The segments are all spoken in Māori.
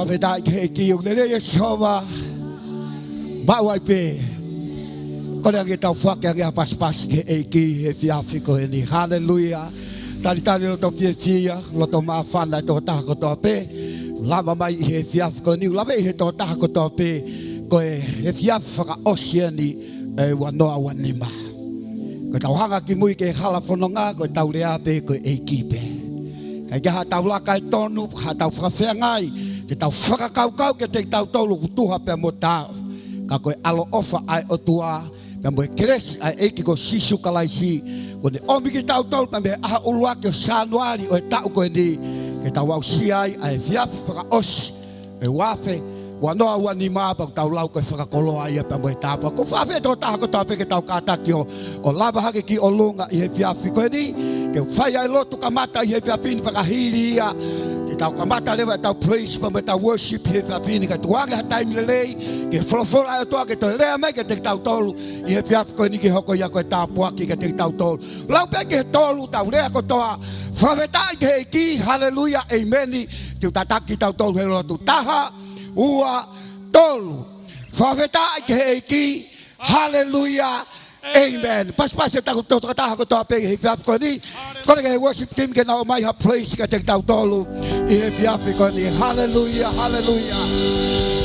Whawheta ke ki o lele Yeshua. Mawai pe. Kore ange tau whake ange paspas ke ki he fiafiko e ni. Hallelujah. Tali lo to fia lo to mawhana to tahako to pe. Lama mai he fiafiko ni. Lama he to tahako to pe. Ko he fiafaka osia ni e wanoa wanima. Ko tau hanga ki mui ke hala whanonga. Ko tau rea pe ko ki pe. Kai ha tau laka e tonu. Ha tau whakawhea ngai. Ke tau whakakaukau ke te tau tolu kutuha pe mo tau. Ka koe alo ofa ai o tua. Pe mo e keresi ai eiki ko sisu kalaisi. Ko ne omi ki tau tolu pe me aha ulua ke o sanuari o e tau koe ni. Ke tau wau si ai ai fiafi whaka osi. E wafe wanoa wani māpa tau lau koe whakakoloa ia pe mo e tāpua. Ko whafe tō taha ko tāpe ke tau kātaki o lava hake ki o lunga i he fiafi koe ni. Ke whai ai lotu kamata i he fiafi ni whakahiri ia. Tau kamata lewa tau praise pa tau worship he fiafini ka tuanga ha taimi lelei ke wholofola ai toa ke to lea mai ke te tau tolu i he fiafi koe ni ki hoko ia koe tau puaki ke te tau tolu lau pe ke he tolu tau lea ko toa whawhetai ke he ki hallelujah ameni tiu tataki tau tolu he lotu taha ua tolu whawhetai ke he ki hallelujah amen. Pas e taku tau taha ko toa pegi he fiafi ko ni. Kone ke he worship team ke nao mai ha praise ka te tau tolu i he fiafi ko ni. Hallelujah, hallelujah.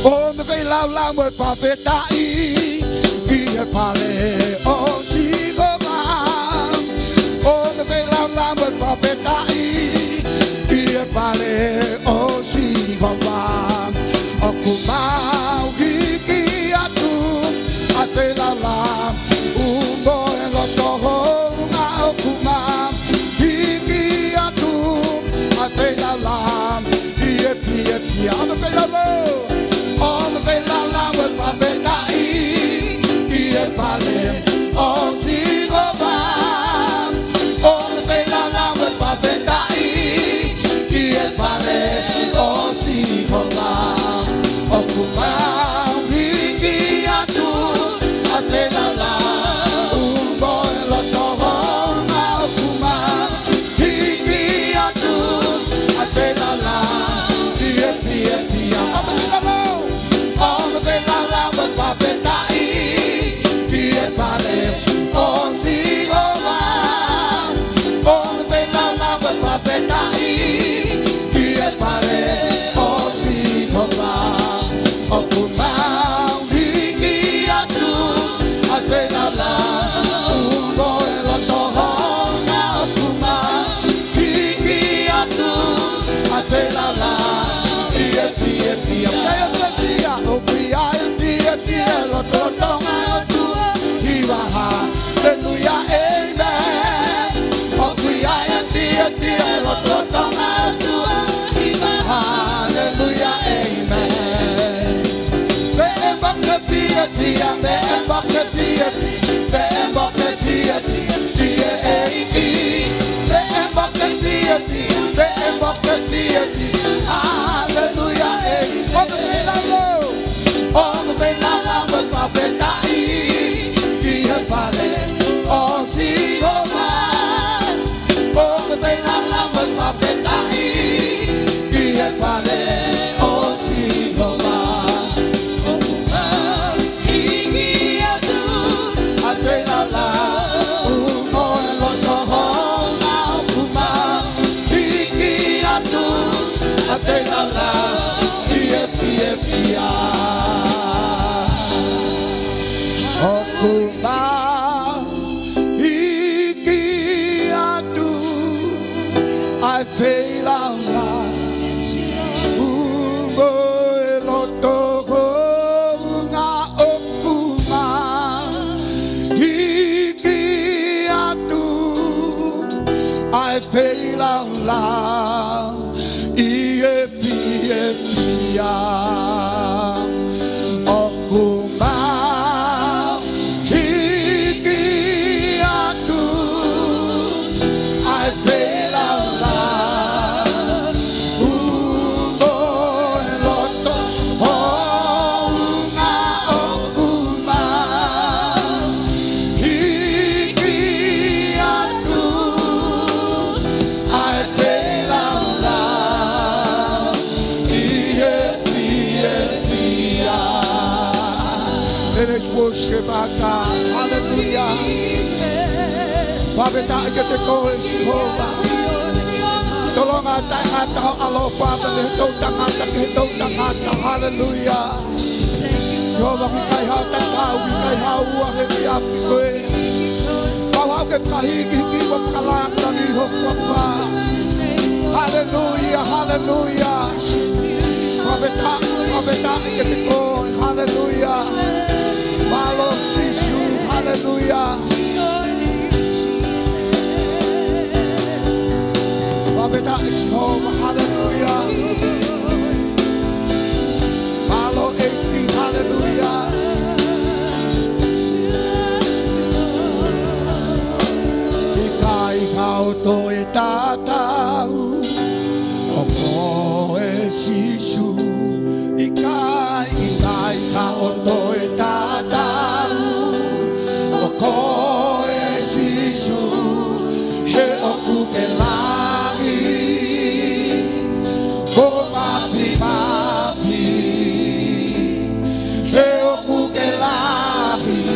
O me vei lau mo e whawhetai ki he pale o sigoma. O me vei lau mo e whawhetai ki he pale o sigoma. O kumau hiki atu a te lau I'm a fellow, I'm a fellow, with my fellow, I vale, oh, see, go back, oh, the fellow, with my fellow, I vale, oh, see, go back, oh, Kuma, we are two, I fellow, boy, lot of home, oh, Kuma, we are two, I fellow. Hallelujah, amen. Hallelujah, amen. I fail out loud. I fail out loud. worship our God. Hallelujah. Father, I get to go and Jehovah. So long I alo Father, hallelujah. Jehovah, we kai ha ta we kai ha ua he we api koe. Pau ke kahiki ki wa kalang lagi ho papa. Hallelujah, hallelujah. Father, I get to go. Hallelujah. Malo Fisi, hallelujah. Babeta is home, hallelujah. Malo 80, hallelujah. Ikai kau to e tatau, o e sisu. Ikai kau to e tatau, o e sisu. He oku ke langi, ko mafi mafi. He oku ke langi,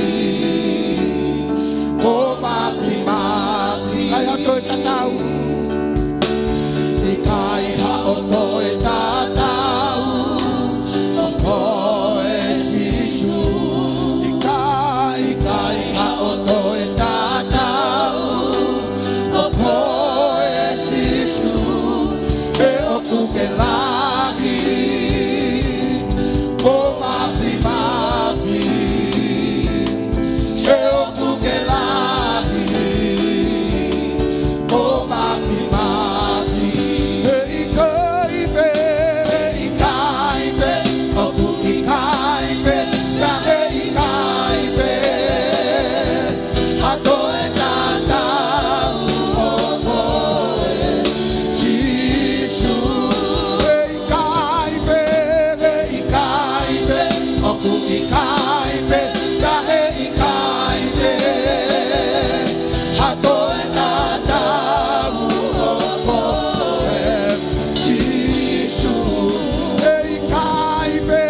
ko mafi mafi. Kai ha to e tatau, ikai ha o to e tatau, o e sisu. Ikai ha o to e tatau, o e sisu. He oku ke lahi, ko mafi mafi. He oku ke lahi, ko mafi mafi. He ikaipe, oku ikaipe, ka he ikaipe. Hato e tatau, o e sisu. He ikaipe, oku ikaipe, ka he ikaipe. Hato e tatau, o e sisu. He ikaipe,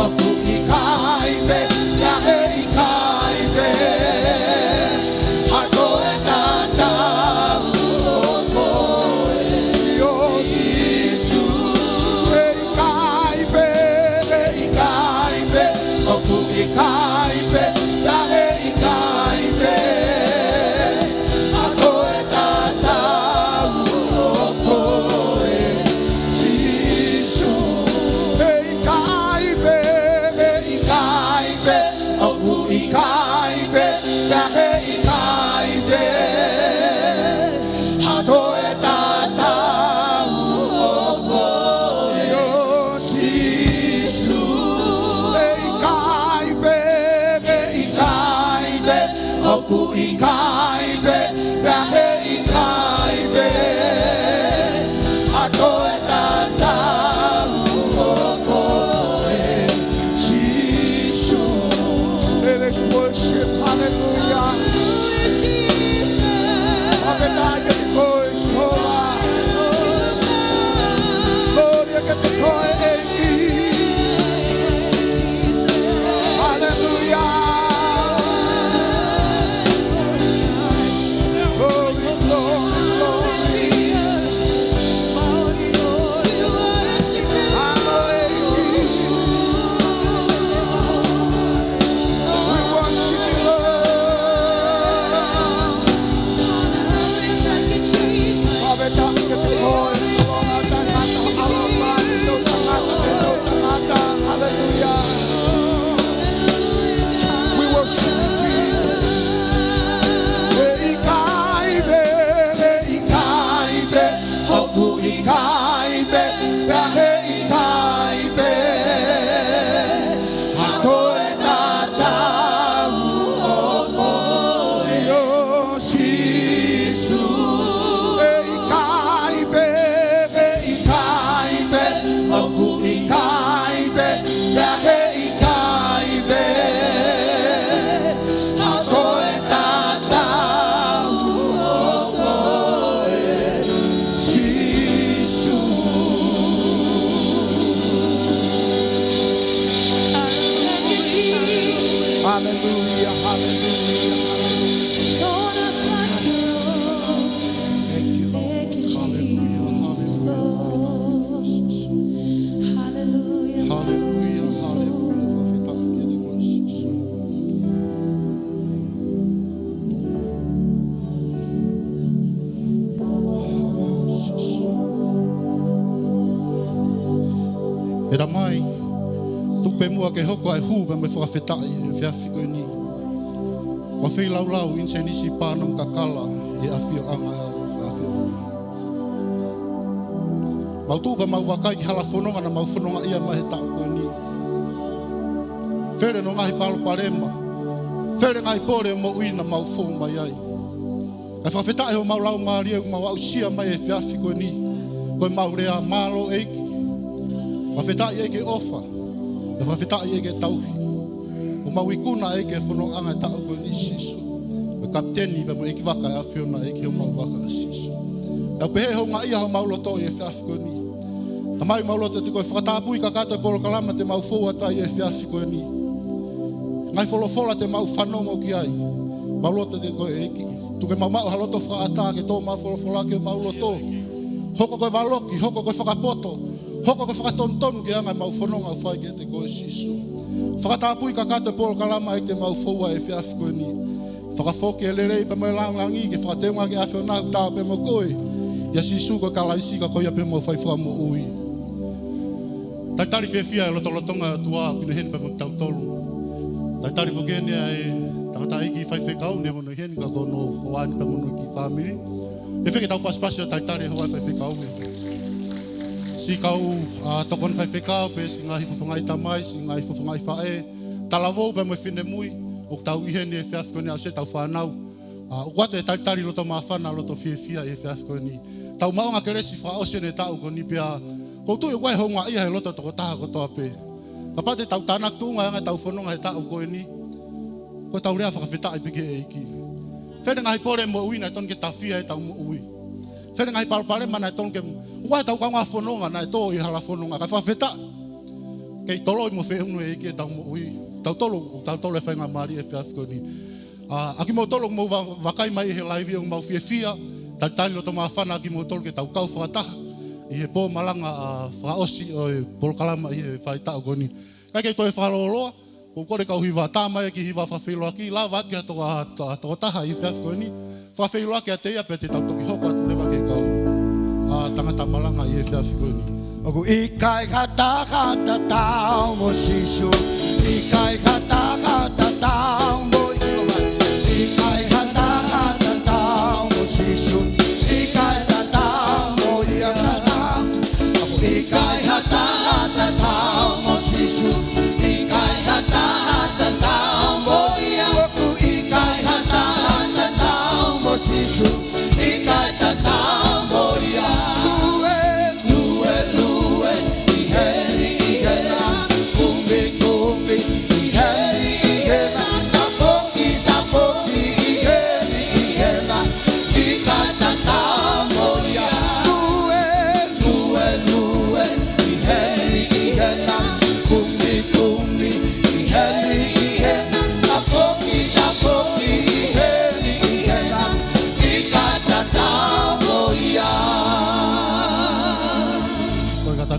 oku ikaipe, ka he ikaipe. Hato e tatau, o e sisu. He ikaipe, oku ikaipe, ka he ikaipe. Hato e tatau, o e sisu. He ikaipe, oku ikaipe, ka he ikaipe. Hato e tatau, o e sisu. He ikaipe, oku ikaipe, ka he ikaipe. Hato e tatau, o e sisu. Let's worship, hallelujah. Hallelujah, get the voice, glory, get the voice, hallelujah. Glory, Era mai, tupe mua ke hoko ai hūba me whakawhetai e whiawhiko e ni. Wa whi lau inse nisi pānam kakala e awhio anga e alo whiawhio. Mau tūpa mau wakai ki hala whanonga na mau whanonga ia mai he tau koe ni. Where no ngahi palo parema, where ngai pore mo uina mau whō mai ai. Kai whawhetai ho mau lau maari e mau au sia mai e whiawhiko e ni. Koe mau rea malo eiki. Whawhetai eke ofa, e whawhetai eke tauhi. O mau ikuna eke whanonga anga e tau koe ni sisu. O kapteni pa mo eki waka e awhiona eke o mau waka e sisu. Au pehe ho ngā ia ho mau loto e whiawhiko e ni. Ta mai mau loto te koe whakatāpui ka kato e polo kalama te mau fōa tai e whiawhiko e ni. Ngai wholofola te mau whanongo ki ai. Mau loto te koe eki. Tuke mau haloto whakaata ke tō mau wholofola ke mau loto. Hoko koe waloki, hoko koe whakapoto. Hoko koe whakatontonu ke anga mau whanonga au whai ke te koe sisu. Whakatāpui ka kato e polo kalama e te mau fōa e whiawhiko e ni. Whakafoki e lerei pa mai langangi ke whakateunga ke awhiona ku tāo pe mo koe. Ia sisu koe kalaisi ka koe ape mo whai whamo ui. Taitari whiawhia e lotolotonga tua kune hen pa mo tautolu. Taitari whokene e tangata iki whai whekau ne mono hen ka kono hoani pa mono ki whamiri. E wheke tau paspasi o taitari hawai whai whekau me. Si kau tokon whai whekau pe si ngahi whawhangai tamai, si ngahi whawhangai whae. Talavou pa mo whine mui, o tau ihene e whiawhiko ni au se tau whanau. O wate e taitari loto mawhana loto whiawhia e whiawhiko ni. Tau maonga keresi whaose ne tau ko ni pia. Koutu e wai honga ia he loto toko taha ko toa pe. Kapate tau tanak tunga anga tau whanonga he tau koe ni. Ko tau rea whakawhetai peke e iki. Where ngahi pore mo ui na ton ke tawhia e tau mo ui. Where ngahi palpare mana e ton ke wai tau kaunga whanonga na e tō i hala whanonga. Kai whawheta. Kei tolo i mo whehunu e iki e tau mo ui. Tau tolo e whainga maari e whiawhiko ni. Aki mo tolo mo wakai mai he laivi o mau whiawhia. Taitari loto mawhana aki mo tolo ke tau kau whakataha. I he pō malanga whaosi o e polokalama i he whaitao koni. Kai kei toi Falahola, ko kore kau hiwa tāmai ki hiwa whawhilo aki, la waki toko taha i whiawhiko ni. Whawhilo aki a te ia pe te tau toki hoko atu lewa ke kau tangata malanga i he whiawhiko ni. Oku ikai kata tau mo sisu, ikai kata tau mo ikai, ikai kata tau mo sisu, ikai tau mo ikai. Ikai hata tau mo sisu, ikai hata tau mo iaku, ikai hata tau mo sisu, ikai tau mo iaku. Lue, iheri ihena, kumbi, iheri ihena, tapoki, iheri ihena, ikai tau mo iaku. Lue, iheri ihena, kumbi, iheri ihena, tapoki, iheri ihena, ikai tau mo iaku.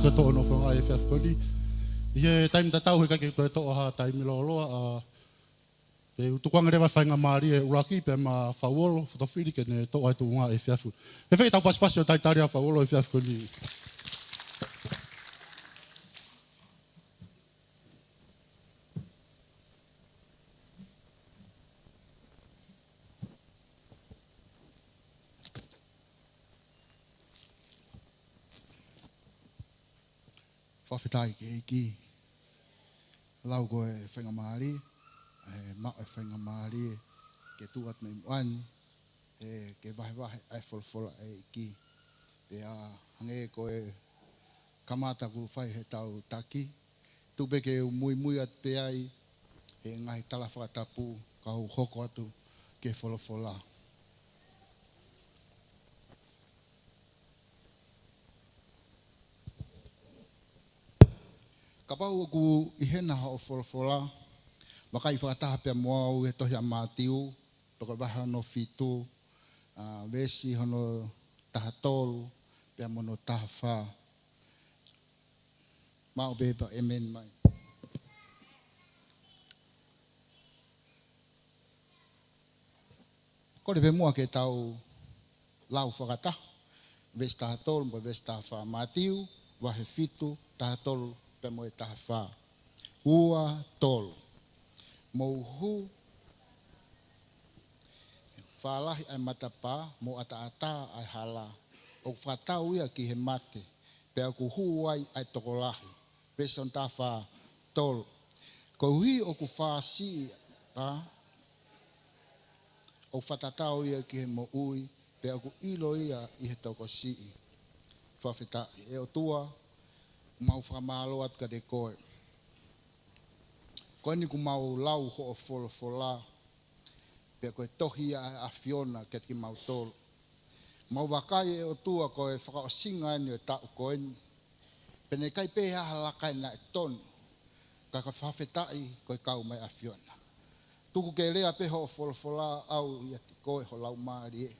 Ko to no from IFF kodi ye time tatau he ka ke to ha time loloa e utukwanga rewa whainga maari e uraki pe ma Fauolo Fotofili ke ne to ai tu nga IFF e whai tau paspasio taitari a Fauolo IFF kodi Whawhetai ke iki. Lau koe whainga maari, mao e whainga maari ke tuat me moani, ke wahe ai wholwhola e iki. Pea hange koe kamata ku whai he tau Taki, tupe ke mui at pe ai, he ngahi tala whakatapu, kau hoko atu ke wholwhola. Kapau aku ihena ho wholwhola, wakai whakataha pia moau he tohi a mātiu, toko waha no fitu, wesi hono taha tolu, pia mono taha wha. Mao beba emen mai. Kore pe mua ke tau lau whakataha, wesi taha tolu, mo wesi taha wha mātiu, wahe fitu, taha tolu, pe mo tafa ua tol mo hu falahi ai matapa mo ata ai hala o fatau ia ki he mate pe aku huai ai tokolahi pe son tafa tol ko hi o ku fasi a o fatatau ia ki he mo ui pe aku ilo ia I he toko si fafita e o tua mau famalo at ka de koe ko ni ku mau lau ho o fola pe ko tohia a fiona ke ki mau tol mau wakai e o tua ko e whaka o singa ni o tau ko ni pene kai pe ha la kai na ton ka ka fafetai ko kau mai a fiona tuku ke lea pe ho fola au ia ki ko ho lau mari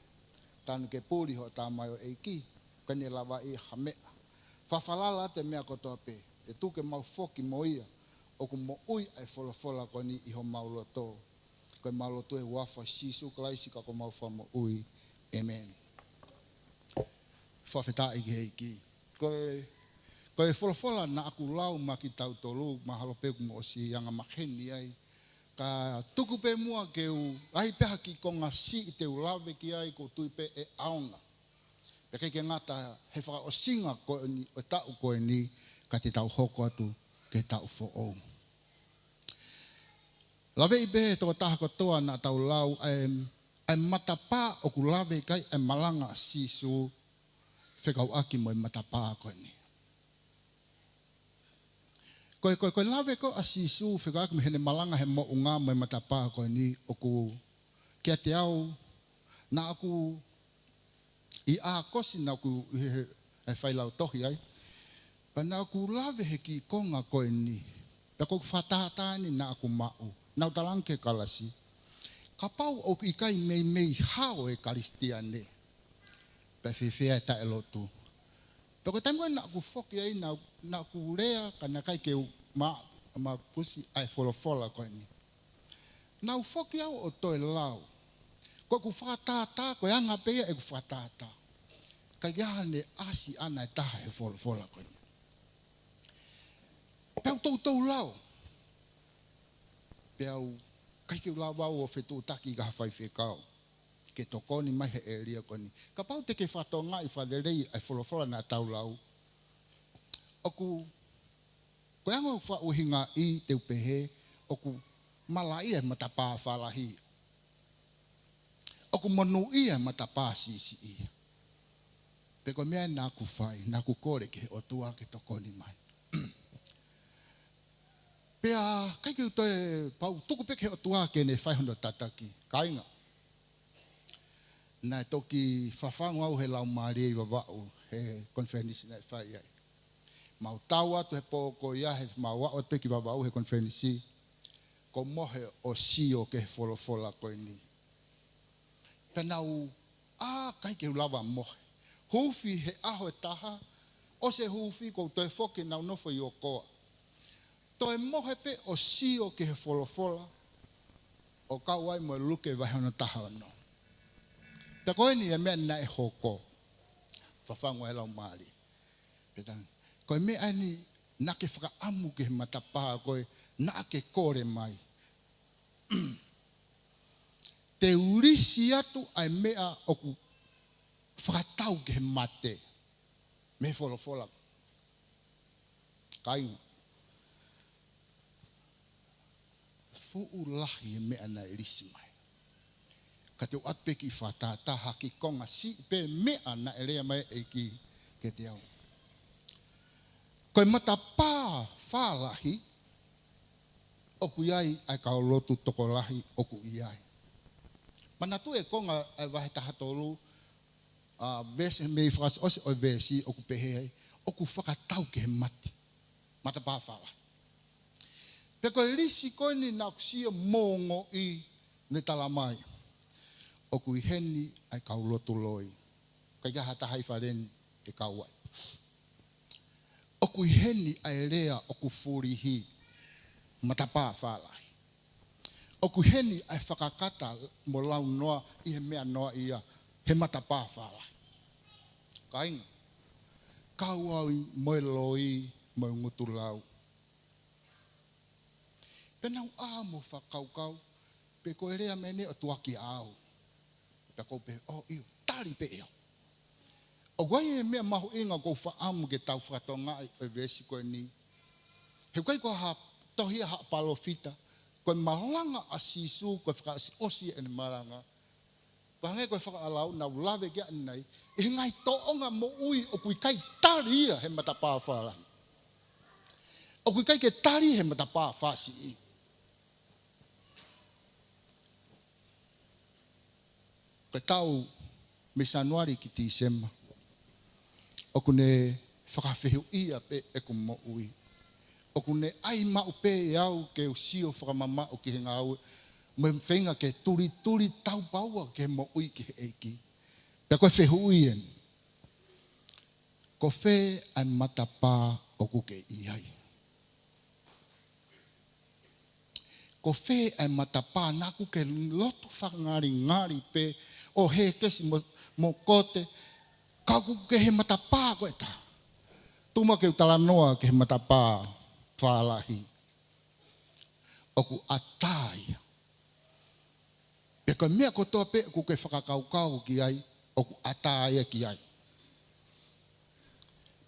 tan ke puli ho ta mai o eiki ka ni lava I hame fafalala te mea ko to pe e tu ke mau foki mo ia o ku mo ui ai fola ko ni I ho mau loto ko mau loto e wafa sisu klaisi ka ko mau fa mo ui amen fafetai ke eiki ko e fola na aku lau ma ki tau tolu ma halo pe mo si yang maheni ai ka tuku pe mua ke u ai pe haki ko ngasi te u lave ki ai ko tui pe e aonga pe ke ngata he fa o singa ko ni o tau ko ni ka te tau hoko atu ke tau fo o lave I be to ta ko toa na tau lau ai matapa o ku lave kai ai malanga sisu fekau aki mo matapa ko ni ko lave ko asisu fekau aki me malanga he mo unga mo matapa ko ni o ku kia te au na aku I a kosi na ku e whailau tohi ai pa na aku lave he ki konga ko ni pe ko fatata ni na aku mau na utalanke kalasi kapau o I kai mei hao e kalistiane pe fefea ta elotu pe ko tango na aku foki ai na ku rea kana kai ke ma pusi ai fola ko ni na foki au o to lau ko ku fatata ko anga pe e ku fatata ka gane asi ana ta he fola ko ni pe to lau pe au kai ke lava o fetu taki ga fai fekau ke toko ni mai he elia ko ni ka pau te ke fatonga I falerei ai fola na tau lau oku ko anga fa o hinga I te pehe oku malai e matapa falahi oku monu ia matapa sisi ia pe ko mea na ku fai na ku kore ke o tua ke toko ni mai pe a kai ke to pau tuku pe ke o tua ke ne 500 tataki kainga na toki fafang au he lau mari wa wau he conference na fai ai mau tawa to he poko ia he mau wa o te ki wa wau he conference ko mohe o sio ke fola ko ni penau a kai ke lava mohe hufi he aho taha o se hufi ko to foki na no fo yo ko to e mohe pe o sio ke he fola o ka wai mo luke va hono taha no ta ko ni e me na e hoko fafango ela mali petan ko me ani na ke fra amu ke matapa ko na ke kore mai te urisi atu ai mea oku whakatau ke mate me fola kai fuulahi mea na irisi mai ka te atpe ki whatata haki konga si pe mea na elea mai eiki ke te au koe matapa whalahi oku iai ai kaolotu toko lahi oku iai mana tu e konga ai wahe tahatolu vese mei whakas ose o vesi oku pehe oku whakatau ke mati matapa whala pe koe risi koe ni na kusia mongo I ne talamai oku iheni ai kaolotu loi kai gaha tahai wharen e kauai oku iheni ai rea oku furihi matapa whala oku heni ai whakakata mo lau noa I he mea noa ia he matapa whala kainga kauau moe loi moe ngutu lau Penau amo whakaukau. Pe koe rea mene o tuaki au. Pe ko pe o iu. Tari pe eo. O wai e mea mahu inga ko whaamu ke tau whakatonga e vesi koe ni. He koe ko ha tohia ha palofita. Koe malanga a sisu koe whakaasi osi ene maranga. Pahange koe whakaalau na ulawe kia nei. E ngai toonga mo ui o kui kai tari ia he matapaa whaalahi. O kui kai ke tari he matapaa whaasi i. Koe tau me sanuari ki ti sema. O kune whakawhihu ia pe e ku mo ui. O kune ai mau pe e au ke usio whakamama o ki he ngau. Mo whenga ke turi tau baua ke mo ui ki he eiki. Pe koe whihu ien. Ko whe ai matapā o kuke iai. Ko whe ai matapā nā kuke loto whangari pe o he kesi mo kote. Ka kuke he matapā koe ta. Tuma ke utala noa ke he matapā whaalahi. Oku atai. E koe mea kotoa pe kuke whakakaukau ki ai. Oku atai ki ai.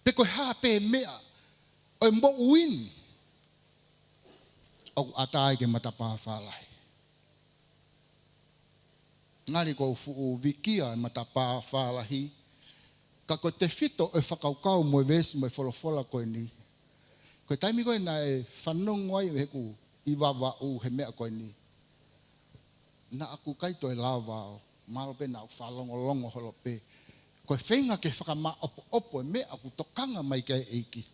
Pe koe haa pe mea. O mo uin. Oku atai ke matapā whaalahi. Ngari ko fuu vikia e matapā whaalahi. Ka koe te whito e whakaukau mo e vesi mo e wholofola koe ni. Koe taimi koe na e whanongo ai e heku iwawa u he mea koe ni. Na aku kaito e lawao. Malope na u whalongolongo holope. Koe whenga ke whakama opo e mea aku tokanga mai ke eiki.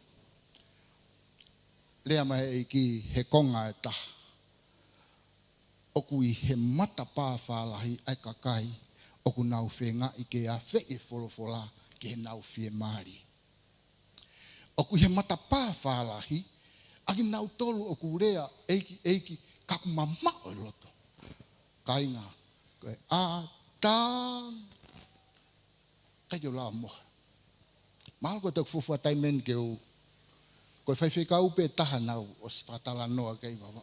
Lea mai eiki he konga e taha. Oku i he matapā whaalahi ai kakai. Oku nau whenga i ke a whe e wholofola. Ke nau fie maari. Oku he matapā whaalahi, aki nau tolu oku rea eiki kaku mamma o loto. Kainga, koe a tā, kai o la moha. Mahal koe tau fufua taimen ke u, koe whaiwhika upe taha nau o si whatala noa kei wawa.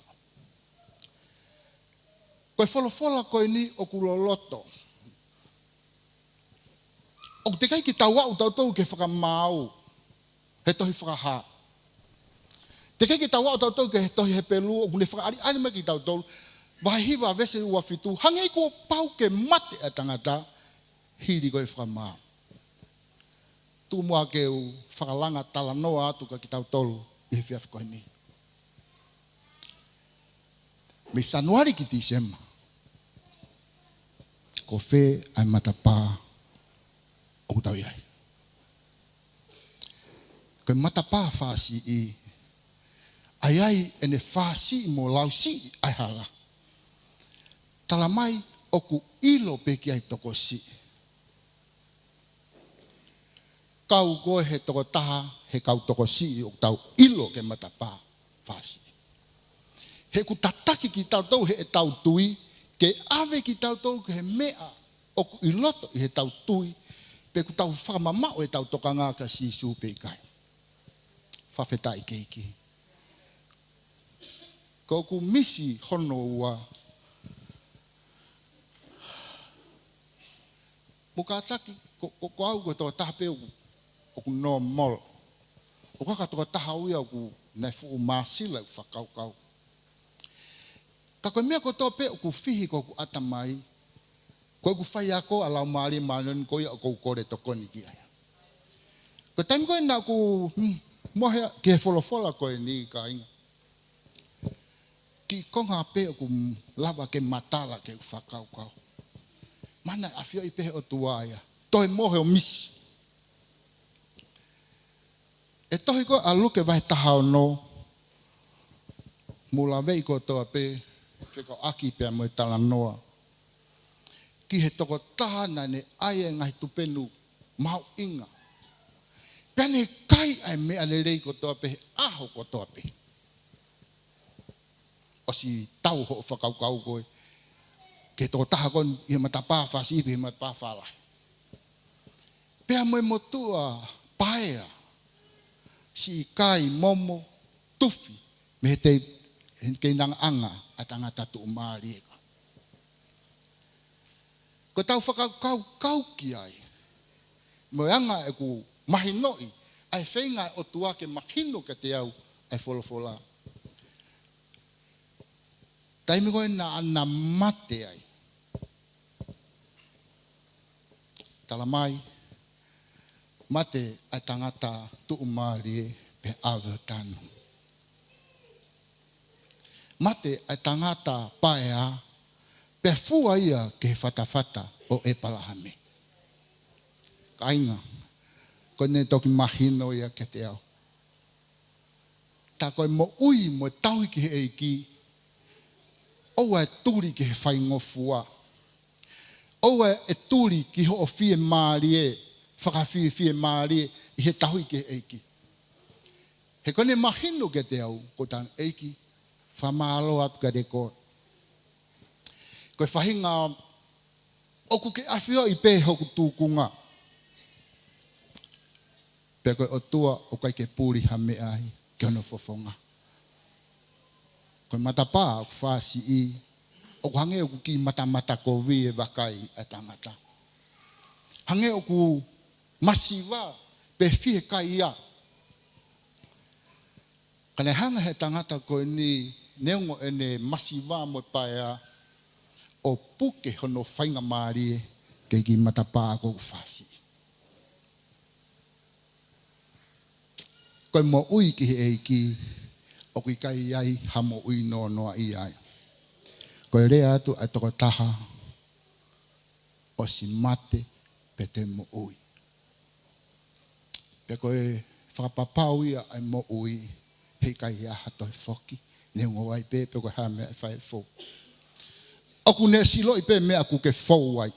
Koe wholofola koe ni oku loloto. O te kai ki tau au tau ke whakamau, he tohi whakaha. Te kai ki tau au tau ke he tohi he pelu, o kune whakaari anima ki tau, wahi hiwa vese ua fitu, hangei ko pau ke mate a tangata, hiri koe whakamau. Tu mua ke u whakalanga tala noa atu ka ki tau tolu, i he whiawhi koe ni. Me sanuari ki ti sema, ko whe ai matapā, o tau iai. Koe matapā whaasi i. Ai ene whaasi mo lausi ai hala. Tala mai oku ilo peki ai toko si. Kau koe he toko taha he kau toko si o tau ilo ke matapā whaasi. He ku tataki ki tau tau he tau tui. Ke ave ki tau tau ke he mea oku iloto i he tau tui. Pe ku tau whakamama o e tau toka ngā ka si Siupeli kai. Whawhetai keiki. Ko ku misi hono ua. Muka taki, ko au ko toka taha pe oku no mol. O kaka toka taha ui au ku nai fuu maasila u whakaukau. Ka koe mea ko toka pe oku whihi ko ku atamai. Koe ku whai ako alau maari manon koe o kou kore tokoni ki ai. Ko taimi koe na ku mohe ke wholofola koe ni ka inga. Ki konga pe o ku lava ke matala ke whakaukau. Mana awhio i pehe o tuaia. Toi mohe o misi. E tohi koe aluke vai taha o no. Mula vei ko toa pe. Whiko aki pe mo i tala noa. Ki he toko taha na ne aia ngai tupenu mau inga. Pene kai ai mea le rei ko toa pe, aho ko toa pe. O si tau ho whakaukau koe. Ke toko taha kon i he matapā whasi ipi he matapā whalahi. Pea moe motua paea. Si kai momo tufi. Me he te kei nang anga a tangata tu umari ko. Ko tau whakakau ki ai. Mo anga e ku mahinoi, ai whenga o tua ke mahino ke te au, ai wholofola. Taimi koe na ana mate ai. Tala mai, mate ai tangata tu umari pe awe tanu. Mate ai tangata paea pe fua ia ke whatawhata o e palahame. Kainga, ko ne toki mahino ia ke te au. Ta koe mo ui mo tau ki he eiki, oua e turi ki he whaingofua. Oua e turi ki ho o fie maarie, whakawhie fie maarie, i he tahui ki he eiki. He kone mahino ke te au, ko tan eiki, whamaalo atu ka reko. Koe whahinga, oku ke awhio i pē hoku tūkunga. Pea koe o tua o kai ke pūri hame ai, ke ono fofonga. Koe matapā, oku whāsi i, oku hange oku ki matamata ko vi e wakai a tangata. Hange oku masiwa, pe fie kai ia. Kane hanga he tangata koe ni neongo ene masiwa mo paea o puke hono whainga maari ke ki matapā ko whāsi. Koe mo ui ki he eiki, o kui kai iai hamo ui no noa i ai. Koe rea atu a toko taha, o si mate pe te mo ui. Pe koe whakapapau ia ai mo ui, hei kai ia hato he whoki, ne ungo ai pe koe haa mea whai fō. Oku ne silo i pe mea ku ke fōu ai.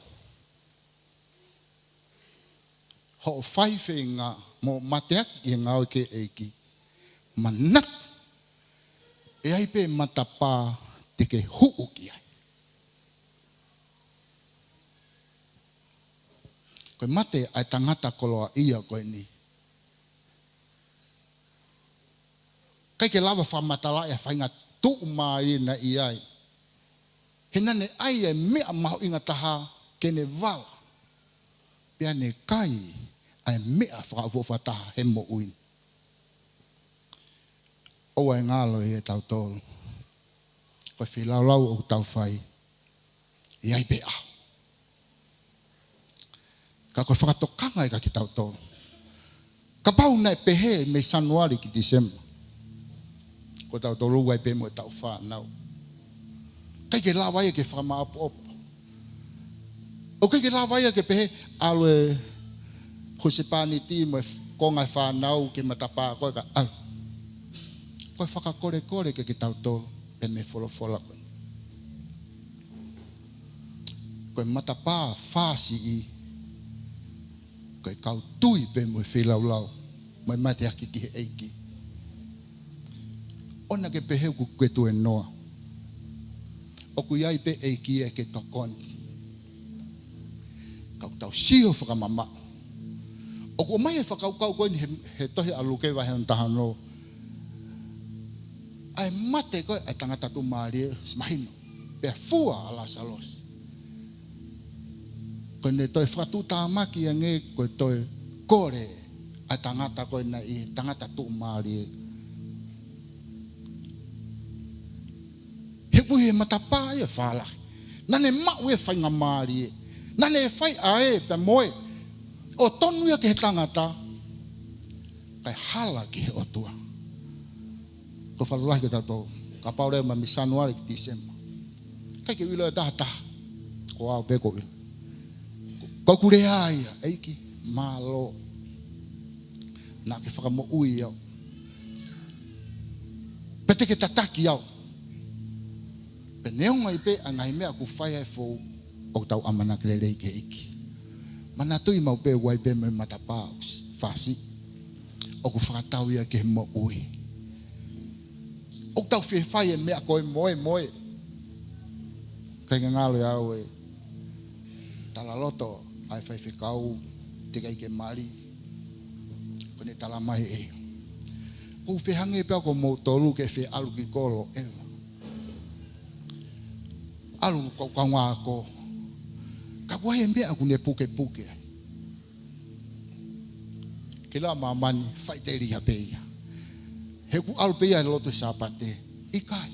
Ho whai whenga mo mateak i ngau ke eiki. Manat. E ai pe matapā te ke huu ki ai. Koe mate ai tangata koloa ia koe ni. Kai ke lava whamatala e whainga tuu mai na i ai. He nane ai e mea maho inga taha kene wala. Pea ne kai ai mea whakawofataha he mo uin. Oa e ngalo e tau tolu. Koe whilau o tau whai. I ai pe aho. Ka koe whakatokanga e ka ki tau tolu. Ka pau nai pehe me Sanuari ki Disemba. Ko tau tolu ai pe mo tau whanau. Kai ke la vai ke whama apo opo. O kai ke la vai ke pehe alwe husipani ti mo konga whanau ke matapā koe ka al. Koe whakakore ke ki tau tolu pe me wholofola koe. Koe matapā whāsi i. Koe kau tui pe mo whilaulau. Mai mate aki ki he eiki. Ona ke pehe ku ketu e noa. Oku iai pe eiki e ke tokoni. Kau tau sio whakamama. Oku mai e whakaukau koe ni he tohi aluke wa he ontahano. Ai mate koe ai tangata tu maari e smahino. Pea fua ala salos. Koe ne toi whakatu tāmaki a nge koe toi kore ai tangata koe na i tangata tu maari e. He puhi e matapā e whālahi. Nane mau e whainga maari e. Nane e whai ae pe moe. O tonu ia ke he tangata. Kai hala ki he otua. Ko whalulahi ke tautou. Ka paureo ma mi Sanuari ki Disemba. Kai ke wilo e taha. Ko au pe ko wilo. Ko kurea ia. Eiki. Malo. Nā ke whakamo ui au. Pete ke tataki au. Pe neonga i pe angai mea ku whai ai fōu o tau amana ke rei ke iki. Mana tui mau pe wai pe me matapā whasi. O ku whakatau ia ke mo ui. O tau whai e mea koe moe. Kai ngalo ia au e. Tala loto ai whai whikau te kai ke mari. Kone tala mai e. Kou whehange pia ko mo tolu ke whe alu ki kolo ewa. alu ko kanga ko ka wa hembe aku ne puke puke kila mamani faiteri hapeia heku alpeia loto sapate ikai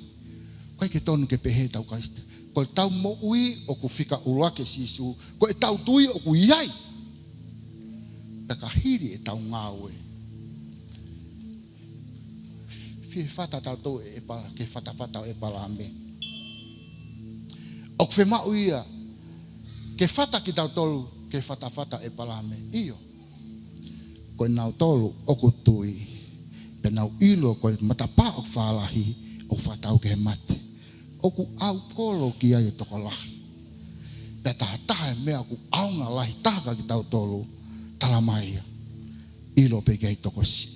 kai ke tonu ke pehe tau kaiste ko tau mo ui o ku fika ulua ke sisu ko tau tui o ku iai ka hiri e tau ngawe fi fata tau to e pa ke fata e palambe o fe ma uia ke fata ki tau tolu ke fata e palambe io ko nau tolu o ku tui pe nau ilo ko matapa o falahi o fatau ke mate o ku au kolo ki ai to lahi pe ta me aku au nga lahi taka ki tau tolu talamai ilo pe gai to kosi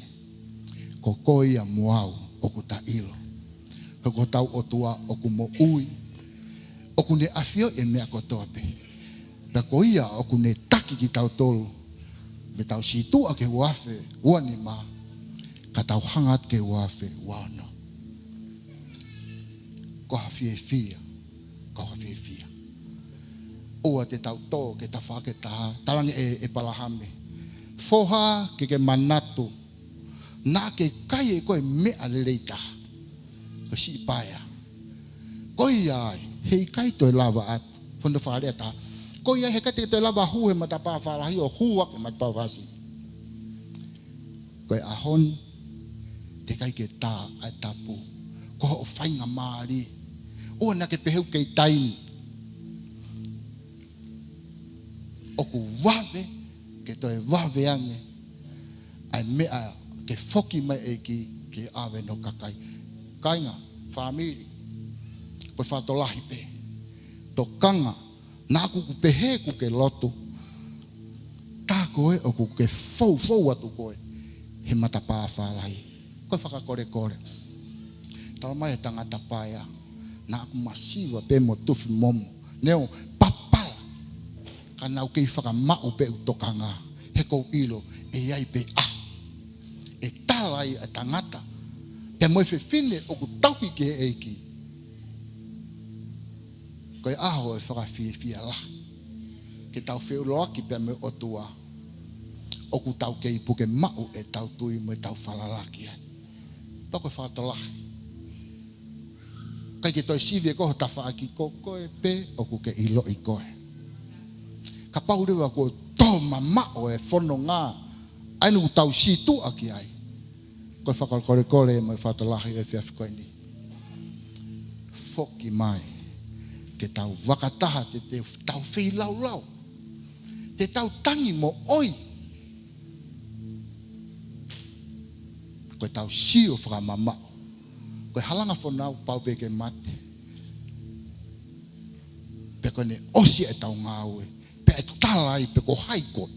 ko koia muau o ku ta ilo ko tau o tua o ku mo ui o ku ne afio e me ko tope pe koia o ku ne taki ki tau tolu me tau situ a ke wafe wani ma ka tau hangat ke wafe wana ko hafie fia o te tau to ke ta fa ke ta talangi e palahame foha ke manatu na ke kai ko me aleita ko si paia ko ia he kai to lava at fondo fare ta ko ia he kai to lava hu he mata pa fala hi o huak mata vasi ko ahon te kai ke ta atapu ko fainga mali o na ke pehu ke taimi o ku wave ke to wave ange ai me a ke foki mai e ke ave no kakai kainga family ko fatolahi pe to kanga na ku pehe ku ke loto ta koe o ku ke fou atu koe he mata pa falai ko faka kore tala mai tangata paia na ku masiva pe mo tufi momo neo papal kana o ke faka ma o pe tokanga he ko ilo e ai pe e talai a tangata pe mo fe fine o ku tauki ke eiki ko aho e faka fia la ke tau fe loaki pe me o tua o ku tau ke ipuke mau e tau tui mo tau falalaki pa ko fa tola kai ke toi sive ko ta fa ki ko e pe o ku ke ilo i ko ka paure wa ko toma ma o e fono nga ai no tau situ aki ai ko fa ko mo fa tola e fe ko ni foki mai ke tau wakataha te tau fei lau te tau tangi mo oi ko tau sio fra mama ko halanga fona pau pe ke mate pe ko ne osi e tau ngawe pe talai pe ko haiko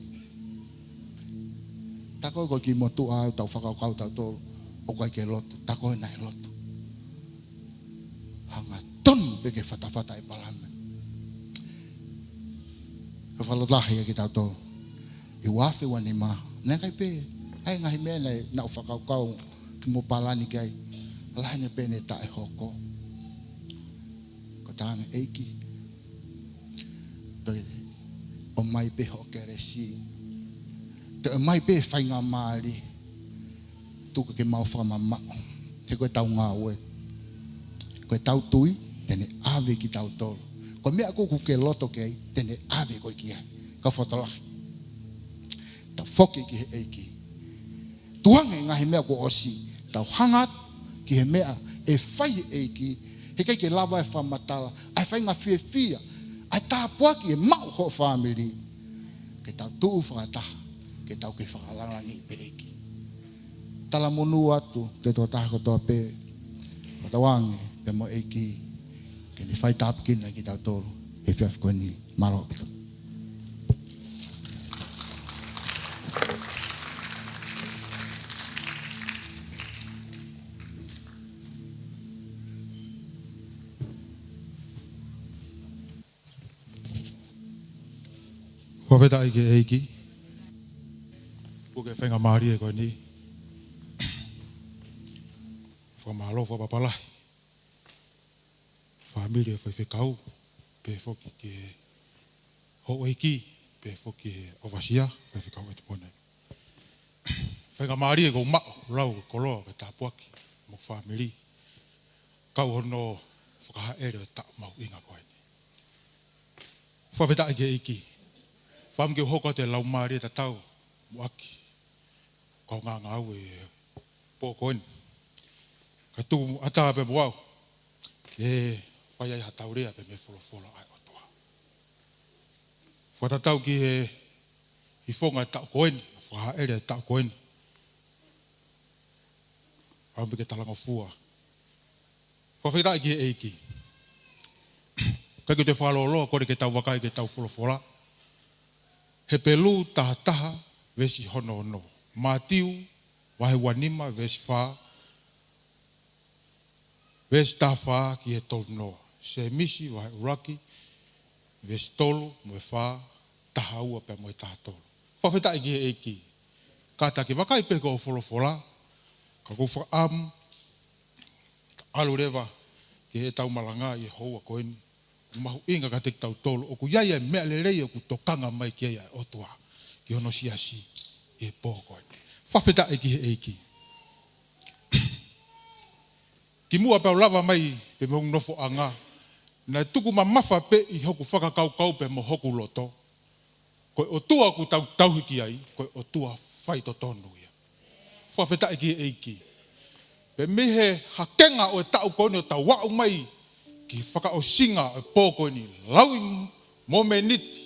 ta ko ki mo tu a tau fa ka tau to o ko ke loto ta ko na loto hanga ton pe ke fata e palame ko fa lo lahi ki tau to i wafe wani ma na kai pe ai ngahi mena na fa ka ki mo palani kai lahanya pene ta e hoko ko tanga eiki o mai pe ho keresi te mai pe fainga mali tu ke mau fa mama te ko tau ngawe ko tau tui tene ave ki tau tolo ko me ako ku ke loto ke tene ave ko ki ka fotola ta foki ki eiki tuange ngahi me ko osi tau hangat ki he mea e fai eiki he kai ke lava e whamatala ai fai ngā fia ai tā puaki e mau ho family ke tau tuu whakataha ke tau ke whakalangangi pe eiki tala monu atu ke tō taha ko tō pe o tawange pe mo eiki ke ni whai tāpikina ki tau tōru he whiawhi koe ni maro pito Whawheta ike eiki. Puke whenga maari e koe ni. Whamalofa papalahi. Whamiri e whaiwhekau. pe foki ke ho eki pe foki ovasia pe fika o te pone. Whainga maari e ko mao rau koloa ke tāpuaki mo whamiri. Kau hono whakaha ere o tau mau inga koe. Whawheta ike iki. Whamke hoko te lau maari e ta tau mo aki. Kau ngā ngau e pō koen. Ka tū ataa pe moau. E whai ai hataurea pe me wholofola ai o toa. Whatatau ki he i whonga e tau koen. Whaha ere e tau koen. Whamke talanga fua. Whawheta iki e iki. Kai te Fauolo kore ke tau wakai ke tau wholofola. He pelu taha vesi hono ono. Matiu, wahe wanima vesi wha. Vesi taha ki he tolu noa. Se misi wahe uraki. Vesi tolu moe wha. Taha ua pe moe taha tolu. Whawheta iki e iki. Kata ki wakai pe ko o wholofola. Ka kuwha am. Alu rewa. Ki he tau malanga i hoa koeni. Mahu inga ka te tau tolu. O ku iaia mea lerei o ku tokanga mai ki aia o toa. Ki hono siasi e pōkoi. Whawheta eki he eki. Ki mua pau lava mai pe mehung nofo anga. Nai tuku ma mawha pe i hoku whakakau pe mo hoku loto. Koe o tua ku tau tauhiki ai. Koe o tua whai to tonu ia. Whawheta eki he eki. Pe mehe hakenga o e tau kone o tau wau mai. Ki whaka o singa e pōkoi ni laui momeniti.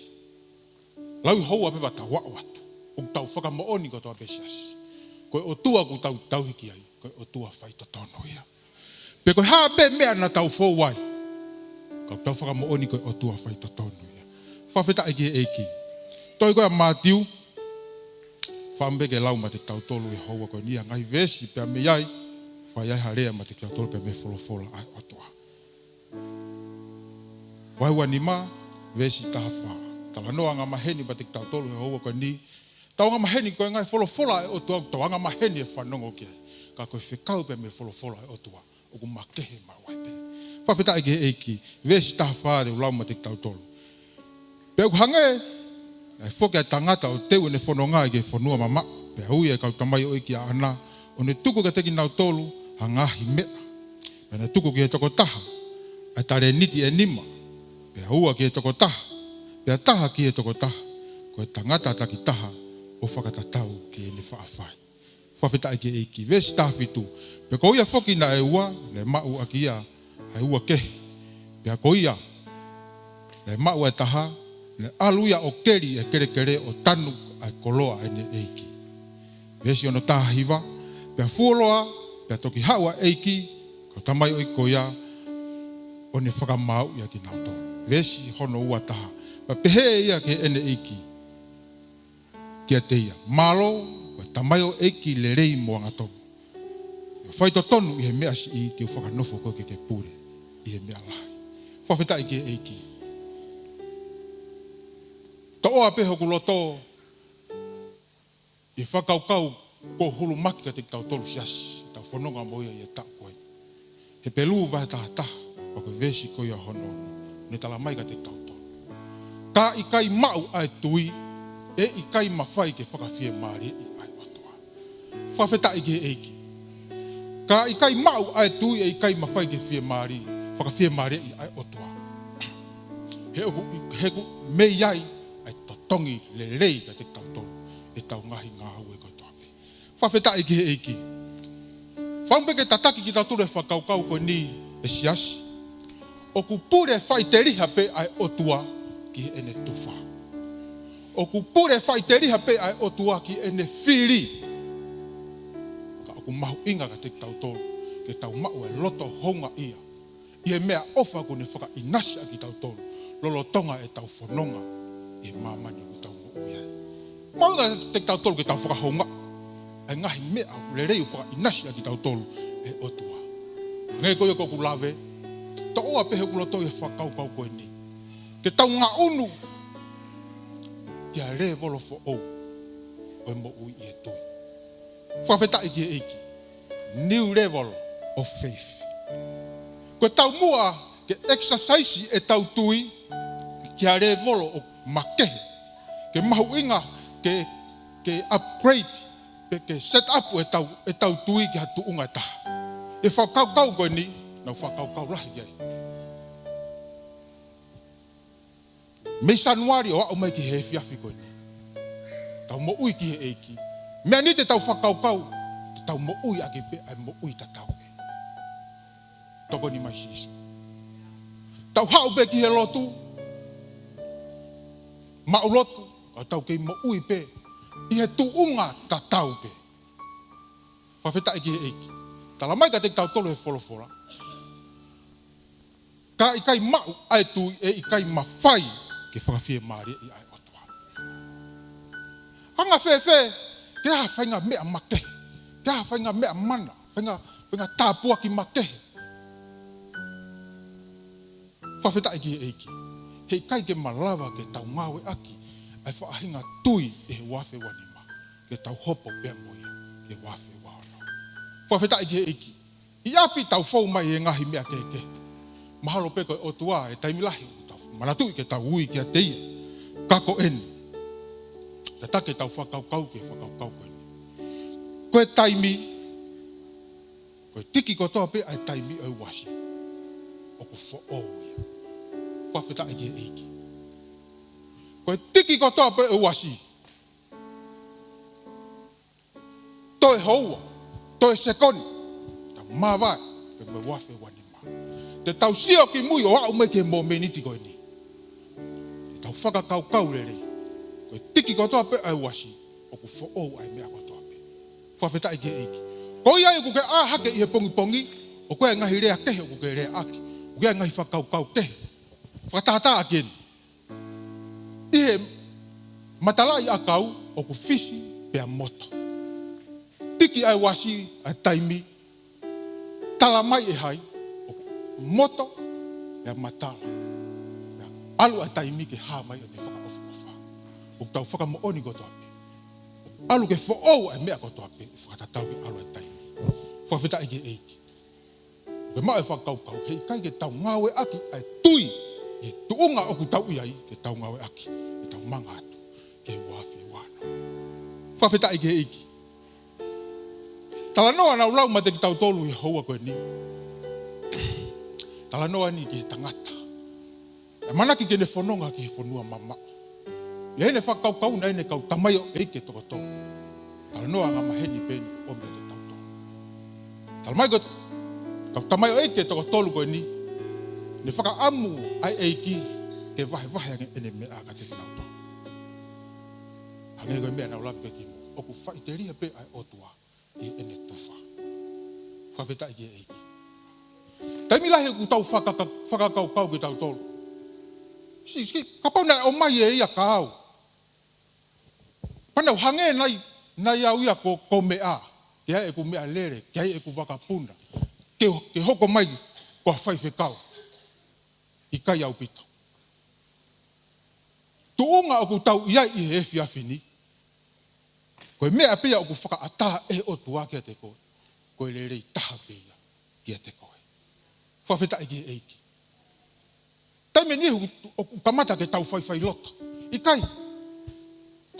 Laui houa pewa ta wau atu. O tau whaka mooni ko toa besiasi. Koe o tua ku tau tauhiki ai. Koe o tua whai to tono ia. Pe koe haa be mea na tau fōwai. Koe tau whaka mooni koe o tua whai to tono ia. Whawheta eki e eki. Toi koe a mātiu. Whambeke lau ma te tau tolu e houa koe nia. Ngai vesi pia me iai. Whai ai harea ma te tau tolu pe me wholofola ai o toa. Waiwa ni ma, vesi taha wha. Tala noa ngā maheni ba te tau tolu he hoa koe ni. Tau ngā maheni koe ngai wholofola e o tua. Tau ngā maheni e whanongo ki ai. Ka koe whikau pe me wholofola e o tua. O ku makehe ma waipe. Whawheta eke he eiki. Vesi taha wha re ulau ma te tau tolu. Pe uku hange, e whoke a tangata o teu ne whanonga e ke whanua mama. Pe hui e kau tamai o iki a ana. O ne tuku ka teki nau tolu, ha ngahi mea. Pe ne tuku ki he toko taha. A tare niti e nima. Pea ua ki e toko taha. Pea taha ki e toko taha. Koe tangata taki taha o whakatatau ki e ne whaafai. Whawheta eke eiki. Vesi taha fitu. Pea ko ia whoki na e ua. Le mau aki ia. Hai ua kehe. Pea ko ia. Le mau e taha. Le alu ia o keri e kere kere o tanu ai koloa e ne eiki. Vesi ono taha hiva. Pea fuoloa. Pea toki haua eiki. Ko tamai o iko ia. O ne whakamau ia ki nauto. Vesi hono ua taha. Ma pehe ia ke ene eiki. Kia te ia. Malo, wa tamayo eiki le rei moa ngatomu. Whai to tonu i he mea si i te whakanofo koe ke pure. I he mea lahi. Whawheta i ke eiki. Ta oa peho ku loto. I whakaukau ko hulu maki ka te tau tolu siasi. Tau whanonga moia i e tau koe. He pelu vahe taha taha. Waka vesi koe ia hono. Ne tala mai ka te tau tolu. Ka i kai mau ai tui, e i kai mawhai ke whakawhia maari i ai watoa. Whawheta i ke eiki. Ka i kai mau ai tui, e i kai mawhai ke whakawhia maari i ai watoa. He ku mei ai, ai totongi le rei ka te tau tolu, e tau ngahi ngā hau e koe toape. Whawheta i ke eiki. Whaumpeke tataki ki tau ture whakaukau koe ni e siasi. O ku pure whai te riha pe ai otua ki ene tufa. O ku pure whai te riha pe ai otua ki ene whiri. Ka o ku mahu inga ka te tau tolu. Ke tau mau e loto honga ia. I he mea ofa ku ne whaka inasi a ki tau tolu. Lolo tonga e tau whanonga. I mamani ku tau mo uia. Mau inga te tau tolu ke tau whaka honga. E ngahi mea le rei whaka inasi a ki tau tolu e otua. Ngai koe ko ku lawe. Ta oa pehe kuloto e whakaukau koe ni. Ke tau ngā unu. Kia re volofo ou. Oe mo ui e tui. Whawheta i ki e iki. New level of faith. Koe tau mua ke exercise e tau tui ki a re volo o makehe ke mahu inga ke upgrade ke set up e tau tui ki hatu unga ta e whakau koe ni na whakau rahi ai me sanuari o au mai ki he fiafi koe ni tau mo ui ki he eiki mea ni te tau whakau te tau mo ui ake pe ai mo ui ta tau e toko ni mai sisu tau hau pe ki he lotu maulotu o tau kei mo ui pe i he tu unga ta tau pe whawheta ki he eiki tala mai ka te tau tolo he wholofora ka i kai mau ai tu e i kai mawhai ke whakawhie maari i ai otua hanga whewhe ke ha whainga mea make ke ha whainga mea mana whainga tāpua ki make whawheta ki he eiki he kai ke malawa ke tau ngawe aki ai whaahinga tui e he wafe wanima ke tau hopo pia moia ke wafe wano whawheta ki he eiki i api tau whau mai e ngahi mea keke mahalo pe koe otua e taimilahi manatu i ke tau ui ki a teia kako eni te take tau whakaukau ke whakaukau koe koe taimi koe tiki kotoa pe ai taimi au wasi o ku who'ou whawheta ki he eiki koe tiki kotoa pe au wasi toe houa toe sekoni ta mawai pe me wafe wanima te tau sio ki mui o au mai ke mo meniti koe ni te tau whakakau lere koe tiki kotoa pe ai wasi o ku who'ou ai mea kotoa pe whawheta ki he eiki koi ai ku ke hake i he pongi o koe ngahi rea kehe o ku ke rea aki o koe ngahi whakau kehe whakatata aki eni i he matalai a kau o ku fisi pe a moto tiki ai wasi ai taimi talamai e hai o ku moto pe a matala alu ai taimi ke ha mai o te whakaofa o tau whakamooni kotoa pe alu ke who'ou ai mea kotoa pe whakatatau ke alu ai taimi whawheta i ke eiki ke mai whakaukau hei kai ke tau ngawe aki ai tui ke tuunga o ku tau iai ke tau ngawe aki ke tau manga atu ke wafe wano whawheta i ke eiki tala noa na ulau ma te ki tau tolu he houa koe ni tala noa ni ke tangata e manaki ke ne whanonga ki he whanua mama e hene whakaukau na hene kau tamaio eike toko tō tala noa ngā maheni pēni o mea te tau tolu tala mai kau tamaio eike toko tolu koe ni ne whakaamu ai eiki ke vahe ene mea ka te tau tolu hange koe mea na ulawi koe ki mo oku whaiteria pe ai otua i ene tofa whawheta i ke eiki taimilahi ku tau whakakau ke tau tolu si kapau na o mai e ia kāu panau hange nai au ia ko mea ke ai e ku mea lere ke ai e ku wakapuna ke hoko mai kua whaife kau i kai au pito tuunga o ku tau iai i he fiafini koe mea pia o ku whakaata e o tua kia te koe koe lere i taha pia kia te koe whawheta i ki eiki taime ni o kamata ke tau whaiwhai loto i kai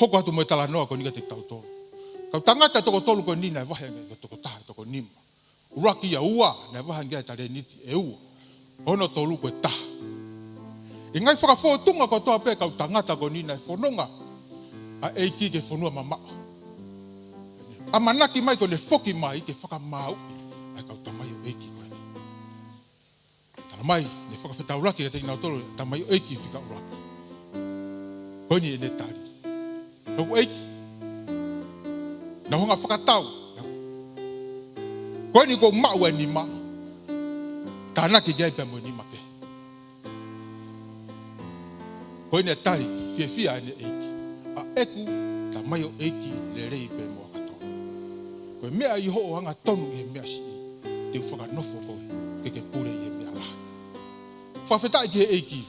hoko atu mo e tala noa ko nika te tau tolu kau tangata toko tolu ko nina e wahenga ke toko taha toko nima uraki ia ua na e wahenga e tare niti e ua ono tolu ko e taha i ngai whakawhotunga ko toa pe kau tangata ko nina e whanonga a eiki ke whanua mamao a manaki mai ko ne whoki mai ke whakamau ai kau tamai o eiki ko ni tala mai ne whakawhetau raki ke te inau tolu tamai o eiki whika uraki ko ni e ne tari Nau eiki. Na honga whakatau. Koe ni ko mau e ni ma. Tāna ki gai pe mo ni ma ke. Koe ni tari fia e ne eiki. A eku ta mai o eiki le rei pe mo akato. Koe mea i ho o hanga tonu e mea si. Te u whakanofo koe. Ke pure i e mea la. Whawhetai ki he eiki.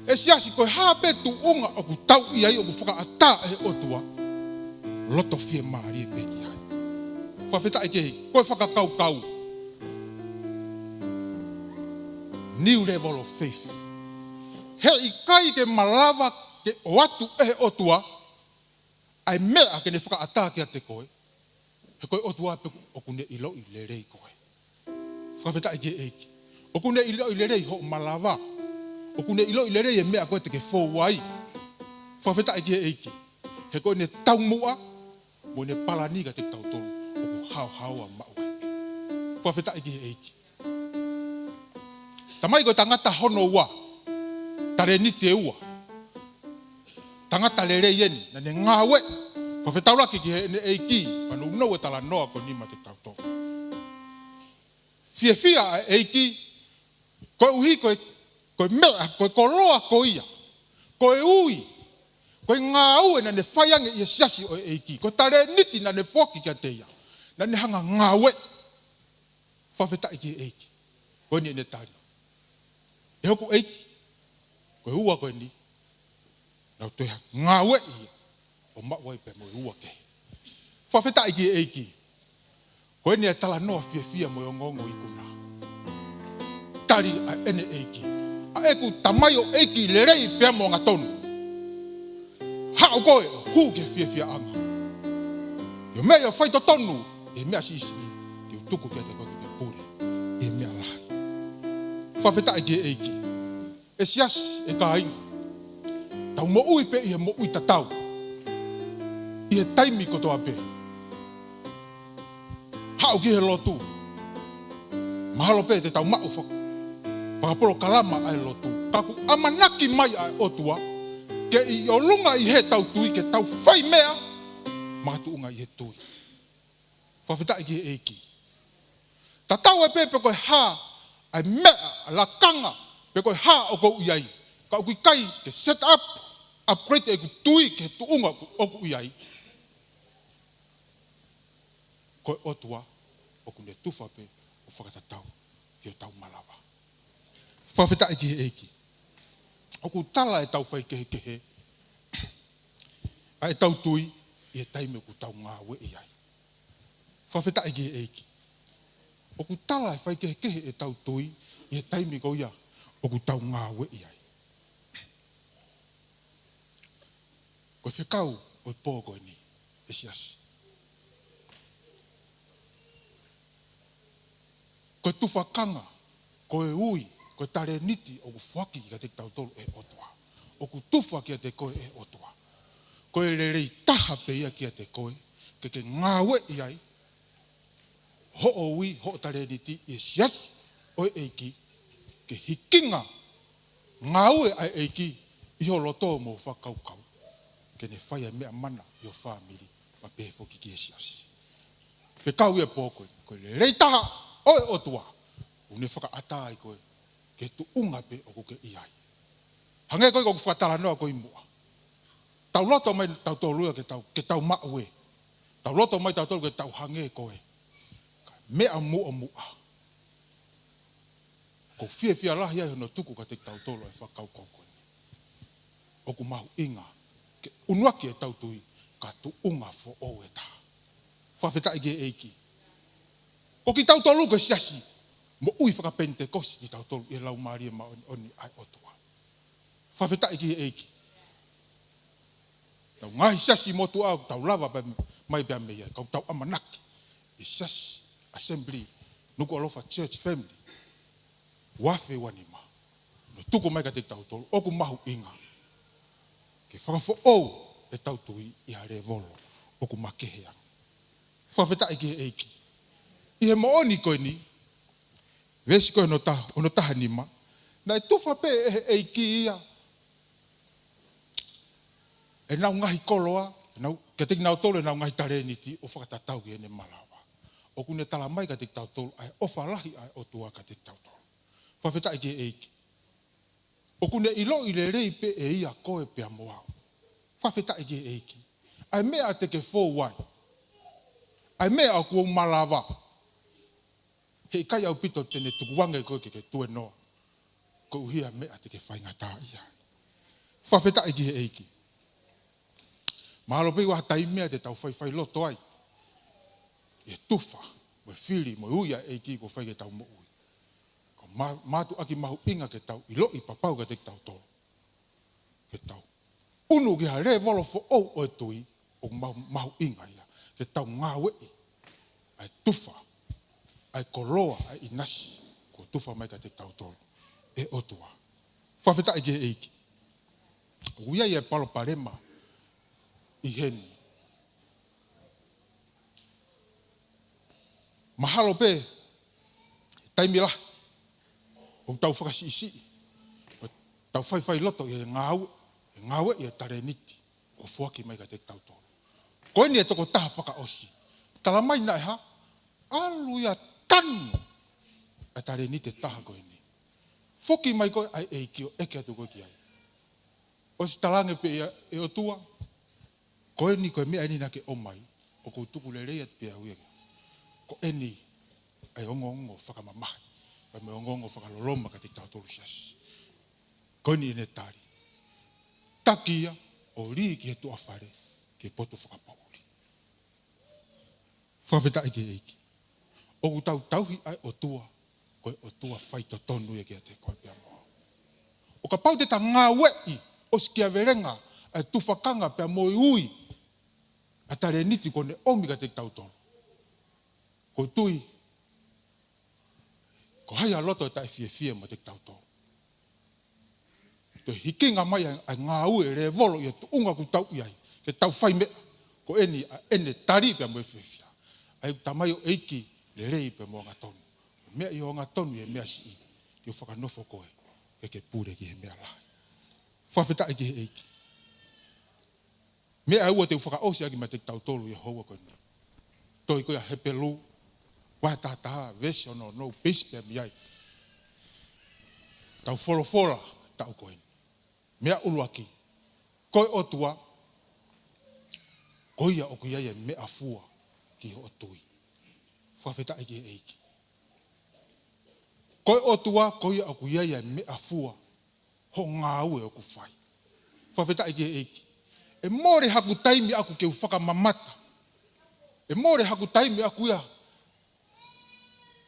E siasi koe hape tu unga o ku tau i ai o ku whakaata e otua. Loto fie maari e peki hai. Whawhetai ki he koe whakakau kau. new level of faith. He I kai ke malava ke o atu e otua, ai mea ke ne whakaatake a te koe, he koe otua pe okune ilo I le rei koe. Whawheta I ke eiki. Okune ilo I le rei ho malava, okune ilo I le rei e mea koe te ke fōwai. Whawheta I ke eiki. He koe ne taumua, mo ne palaniga te tautoro, oku hao a mauai. Whawheta I ke eiki. Tamai koe tangata hono ua, tare ni te ua. Tangata le rei eni, na ne ngawe. Whawhetauraki ki he ne eiki, panu unau e tala noa ko nima te tautoro. Fia a eiki, koe uhi koe mea, koe koloa ko ia, koe ui, koe ngā ue na ne whaiange I siasi o eiki, koe tare niti na ne whoki kia te ia, na ne hanga ngawe. Whawheta I ki eiki, koe ni e ne tari. E hoku eiki, koe ua koe ni, nau te ngawe ia, o mawai pe mo ua ke. Whawheta I ki eiki, koe ni e tala noa fia mo ngongo I kuna. Tari a ene eiki, a eku tamai o eiki le rei pia mo ngā tonu. Hao koe, hu ke fia anga. Yo mea yo whaito tonu, e mea sisi, yo tuku kia te koe ke pure, e mea lahi. Whawheta I ki eiki, e sias e ka inga. Tau mo ui pe I he mo ui tatau. I he taimi kotoa pe. Hao ki he lotu. Mahalo pe te tau mau whaka. Pakapolo kalama ai lotu. Kaku amanaki mai ai otua. Ke I o lunga I he tau tui, ke tau whai mea. Mahatu unga I he tui. Whawheta I ki he eiki. Ta tau e pepe koe ha, ai mea, la kanga, pe koe ha o kou iai. Ka kui kai ke set up, upgrade e ku tui ke tu unga o kou iai. Koe otua, o ku ne tufa pe, o whakatatau, ki o tau malawa. Whawheta I ki he eiki. O ku tala e tau whai kehe, a e tau tui, I he taime ku tau ngā we iai. Whawheta I ki he eiki. O ku tala e whai kehe e tau tui, I he taime ko ia, o ku tau ngā we iai. Koe whekau, o pō koe ni, e siasi. Koe tufakanga, koe ui, koe tare niti, o ku whaki ki te tautoro e otua. O ku tufa ki te koe e otua. Koe le rei taha pe ia ki te koe, ke ngāwe iai, ho o ui, ho o tare niti, e siasi, o e eiki, ke hikinga, ngāwe ai eiki, iho loto mo whakaukau. Ke ne whaia mea mana I o whamiri, ma pēwho ki ki e siasi. Whekau ia pō koe, koe le rei taha, o e otua, une whakaata ai koe, ke tu unga pe o ke iai. Hange koe koe whakatala noa koe mua. Tau loto mai tau tōrua ke tau maue. Tau loto mai tau tōrua ke tau hange koe. Mea mua mua. Ko fia lahi ai hono tuku ka te tau tōrua e whakau koe. O ku mahu inga. Ke unuaki e tau tui, ka tu unga fo o e taha. Whawheta I ge eiki. Ko ki tau tolu ke siasi, mo ui whakapentekosi ki tau tolu, I lau maria ma oni ai otua. Whawheta I ge eiki. Tau ngai siasi motu au, tau lava mai bea mea, kau tau amanaki. I siasi, assembly, Nuku'alofa church family. Wafe wanima. No tuku mai ka te tau tolu, oku mahu inga. Ke whakafo ou e tau tui I hare volo, oku makehea. Whawheta I ge eiki. I he mooni koe ni, vesi koe no taha nima, na e tuwha pe e eiki ia. E nau ngahi koloa, ke teki nau tolu e nau ngahi tareniti, o whakatatau ki ene malawa. O kune tala mai ka teki tau tolu, ai ofa lahi ai o tua ka teki tau tolu. Whawheta I ge eiki. O kune ilo I le rei pe e ia koe pe a moao. Whawheta I ge eiki. Ai mea te ke fōwai. Ai mea o kua malawa. Hei kai au pito tene tukuwange koe ke tue noa. Ko uhia mea te ke whaingata ia. Whawheta I ge eiki. Mahalo pei waha taimea te tau whai loto ai. E tufa, mo fili, mo uia eiki ko whai ke tau mo ui. Ko Matu aki mahu inga ke tau, ilo I papau ke te tau tolo. Ke tau. Unu ki hare volo fo o e tui, o mahu inga ia. Ke tau ngā wei, ai tufa, ai koloa, ai inasi, ko tufa mai ka te tau tolo. E otua. Whawheta I ke eiki. Uia ia palo parema, I heni. Mahalo pe, taimi lah, o tau whakasi isi, o tau whai loto I ngāwe I tare niti, o fuaki mai ka te tau tolo. Koe ni e toko taha whaka osi. Tala mai na e ha, alu ia tanu, a tare niti taha koe ni. Foki mai koe ai eiki o eke atu koe ki ai. O si talange pe e o tua, koe ni koe mea ni na ke o mai, o kou tuku le reia pe a huega. Ko eni ai ongo whakamamahi, ai me ongo whakaloloma ka te tau tolu siasi. Koe ni ne tari. Taki ia, o rii ki he tua whare, ki poto whakapauri. Whawheta I ke eiki. O ku tauhi ai o tua, koe o tua whaito tonu e kia te koe pia moa. O ka pau te ta ngā wei, o skia verenga, ai tufakanga pia moi ui, a tare niti kone omi ka te tau tolu. Ko tui, ko hai a loto e tai fie ma te tau tō. Te hikinga mai ai ngā ue re volo I tu unga ku tau iai, ke tau whai mea, ko eni a ene tari pia mo e whiwhia. Ai tamai o eiki le rei pia mo ngā tonu. Mea I o ngā tonu e mea si I, ki o whakanofo koe, ke pūre ki he mea lai. Whawheta I ki he eiki. Mea ua te whakaosi aki ma te tau tolu I hoa koe nui. Toi koe a hepelu, wai tātaha, vesi ono, no, pēsipea mi ai. Tau whorofora, tau koe. Mea ulu aki. Koe otua, koia o kui ai mea fua ki ho otui. Whawheta I ki eiki. Koe otua, koia o kui ai mea fua ho ngā ue o ku whai. Whawheta I ki eiki. E more haku taimi aku ke whakamamata. E more haku taimi aku ia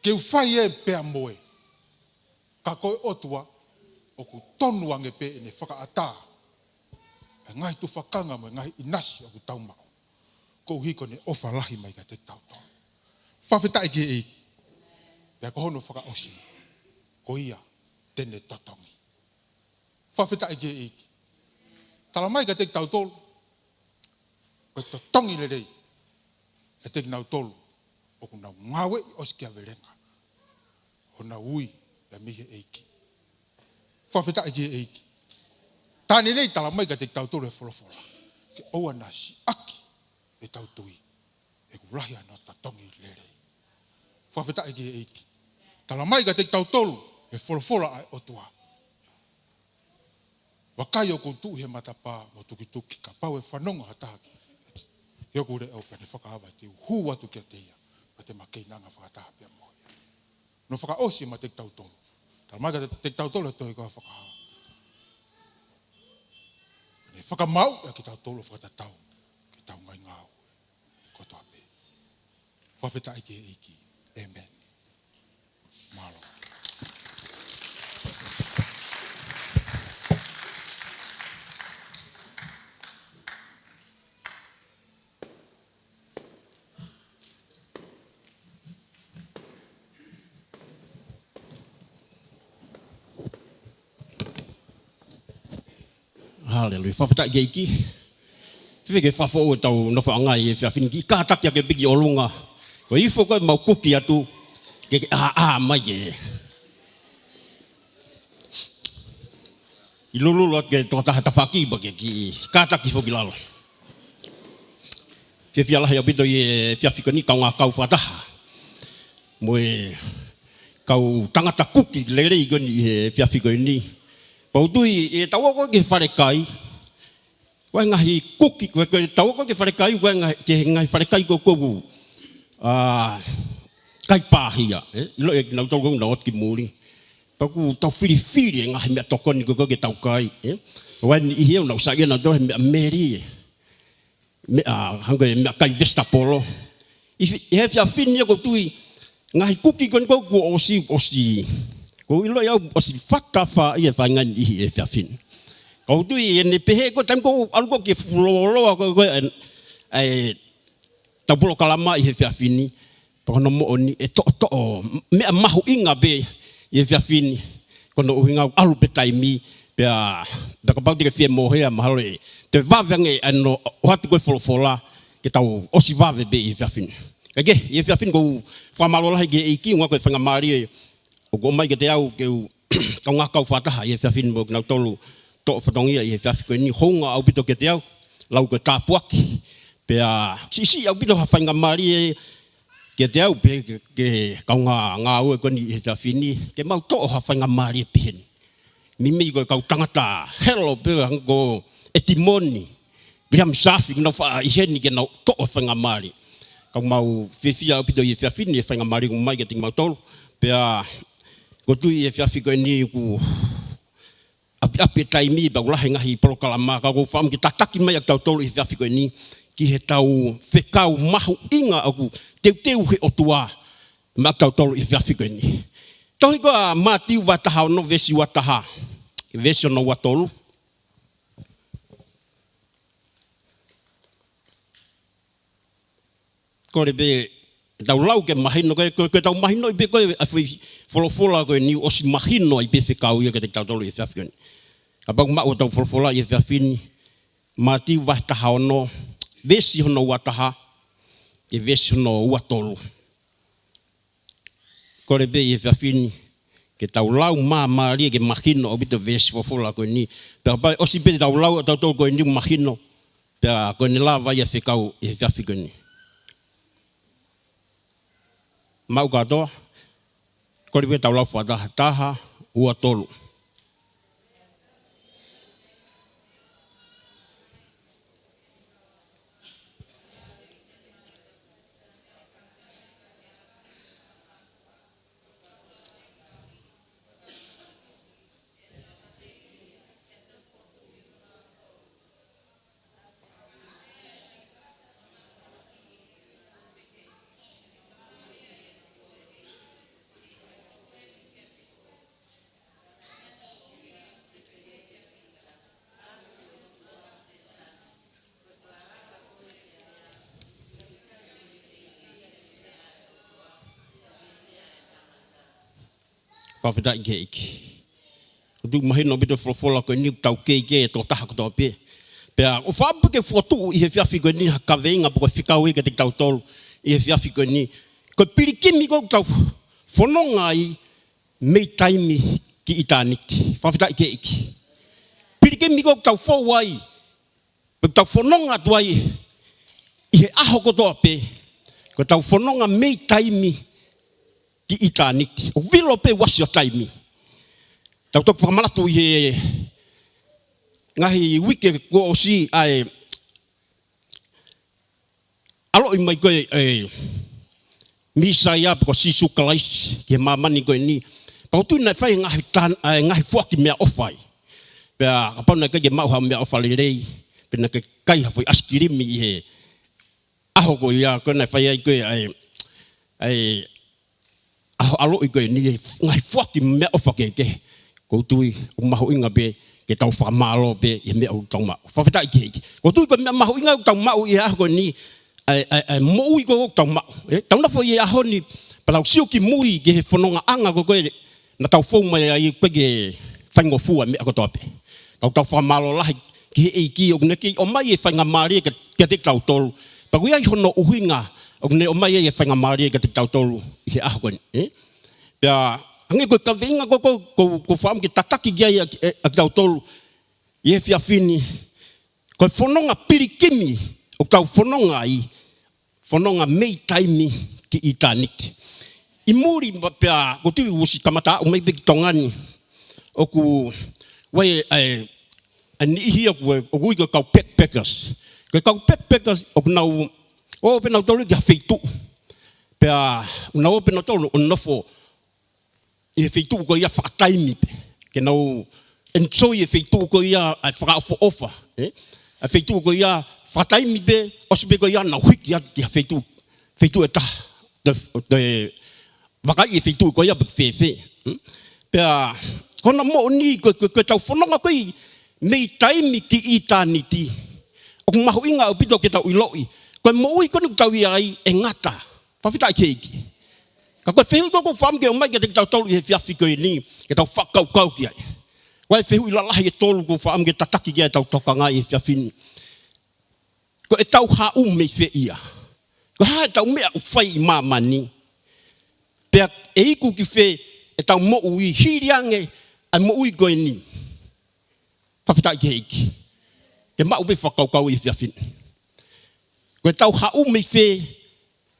ke whai e pea moe. Ka koe otua, o ku tonu ange pe ne whakaata. E ngai tu whakanga mo, ngai inasi o ku taumau. Ko hiko ne ofa lahi mai ka te tauto. Whawheta I ki e. Pea ko hono whakaosi. Ko ia, tene totongi. Whawheta I ki e. Tala mai ka te tautolo. Ko totongi le rei. Ka te nau tolu. O ku nau ngawe o skia verenga. O na ui ya mihe eiki. Whawheta I ki eiki. Tāne nei tala mai ka te tautoro e wholofola. Ke oua na si aki e tautui. E ku rahi anō tatongi le rei. Whawheta I ki eiki. Tala mai ka te tautoro e wholofola ai otua. Wakai o ku tu he matapā mo tuki ka pau e whanonga hataki. Yoku re au pene whakahawa te hu atu kia te ia. Pa te makei nanga whakataha pia moe. No whakaosi ma te tautoro. Tala mai ka te tautoro e toi koha whakahawa. Ne whakamau e ki tautoro whakatatau. Ki tau ngai ngāu. Kotoa pe. Whawheta I ki eiki. Amen. Malo. Hallelujah. Whawheta I ki. Whiweke whawho o tau no whaangai e whiawhini ki. Kātaki a ke piki o lunga. O ifo koe mau kuki atu. Ke mai e. I lululu at ke toka taha tawhaki ba ke ki. Kātaki whoki lalo. Whiawhialahi au bito I e whiawhiko ni kau ngā kau whataha. Mo e kau tangata kuki le rei koe ni e whiawhiko ni. Pautui e taua koe ke wharekai. Koe ngahi kuki, koe taua koe ke wharekai, koe ngahi wharekai koe koe kai pāhia. Ilo e nau tau koe na ot ki mūri. Paku tau whiri e ngahi mea tokoni koe ke tau kai. Koe ni ihi au nau sa ia nau tau he mea meri. Hanga e mea kai vestapolo. I he whiawhini e koe tui ngahi kuki koe koe osi. Ko ilo ya o si fata fa ia fa ngan I e fiafin. Ko tu I ne pehe ko tam ko algo ke Fauolo ko ai tapulo kalama I fiafini. Kono mo oni e to me mahu inga be I fiafini. Kono uhinga alu pe taimi pe da ka pau fie mo hea mahalo te vavange ano hatu ko Falahola ke tau o si vave be I fiafini. Kage I fiafini ko fa malola ge I ki ngwa ko fanga mari o go mai ke te au ke ka nga kau fataha I fiafini mo na tolu to fatongia I fiafini ni honga au bito ke te au lau ko tapuaki pe si au bito fanga mari ke te au pe ke ka nga o ko ni I fiafini ke mau to fanga mari pe mimi ko ka tangata hello pe go etimoni biam safi no fa iheni ke no to fanga mari ka mau fifia au bito I fiafini fanga mari ko mai ke ting mau tolu pe ko tu I fiafini ko ni ku api taimi ba ula ngahi proklama ka ko fam ki Taki mai tau tolu I fiafini ni ki he tau whekau mahu inga aku teu he otua ma tau tolu I fiafini ni tohi ko matiu wataha no vesi wataha vesi no watolu ko rebe tau lau ke mahino ko tau mahino I be ko afui Falahola ko ni osi mahino I be whekau ia ke tau tolu I fiafini ni abang ma o tau Falahola I fiafini mati wataha no vesi hono wataha e vesi hono watolu ko rebe I fiafini ke tau lau mari ke mahino o bito vesi Falahola ko ni pe ba osi be tau lau tau tolu ko ni mahino pe ko ni lava ia whekau I fiafini ni mau katoa ko rebe tau lau wataha taha ua tolu ka fita I ke du mahino bito Falahola ko ni tau ke to taha ko to pe o fa ke foto I fiafini ko ni ka venga ko fikau I ke tau tolu I fiafini ko ni ko pirikimi ko tau fononga I me taimi ki itaniti fa fita ke pirikimi ko tau fowai ko tau fononga tuai I aho ko to pe ko tau fononga me taimi ki itaniti o vilo pe wasio taimi tau tok whamalatu I ngahi wike ko osi ai alo I mai ko mi Saia ko sisu kalais ke mamani ko ni pa tu na fai ngahi fuaki mea ofai pe apa na ke mau ha mea ofai rei pe na ke kai ha foi askirimi he aho ko ia ko na fai ko ai alo I ko ni ngai fuaki me o fakeke ko tui o mahu inga be ke tau whamalo be I me o tau mau whawhita I ke ko tui ko me mahu inga o tau mau I aho ni mo ui ko tau mau tau na fo I aho ni palau siu ki mui ke he whanonga anga ko koe na tau fau mai ai koe ke whaingo fua me ako tope tau whamalo lahi ki he ki o neki o mai e whainga maari ke te tau tolu pa kui ai hono uhinga o ne o mai e whainga maari ke te tau tolu I he aho koe pia ange ko ka venga ko fam ki Taki gia a tau tolu I he fiafini ko fononga pirikimi o tau fononga I fononga mei taimi ki itaniti I muri pia ko tu usi tamata o mai big tongani o ku wai ani hia ko gui ko backpackers o nau o pe nau tolu ki feitu pia nau pe nau tolu o nofo I feitu ko ia whakataimi ke nau enjoy e feitu ko ia a whakaofa a feitu ko ia whakataimi be o se be ko ia nau hiki ia feitu e ta de wakai e feitu ko ia fefe Pea, kona mo ni ko tau whanonga koe, mei taimi ki i tāniti. O mahu inga o pito ke tau iloi. Koe mo ui konu tau i ai e ngata. Pawhita i keiki. Ka koe whehui koko whamke o mai ke te tau tolu i he whiawhi koe ni, ke tau whakau ki ai. Wai whehui lalahi e tolu ko whamke tataki ki ai tau toka ngai i whiawhi ni. Ko e tau hau mei whe ia. Ko hae tau mea u whai i mamani. Pea e iku ki whe e tau mo ui hiriange ai mo ui koe ni. Pawhita i keiki. Ke mau be whakau i whiawhi. Ko e tau hau mei whe,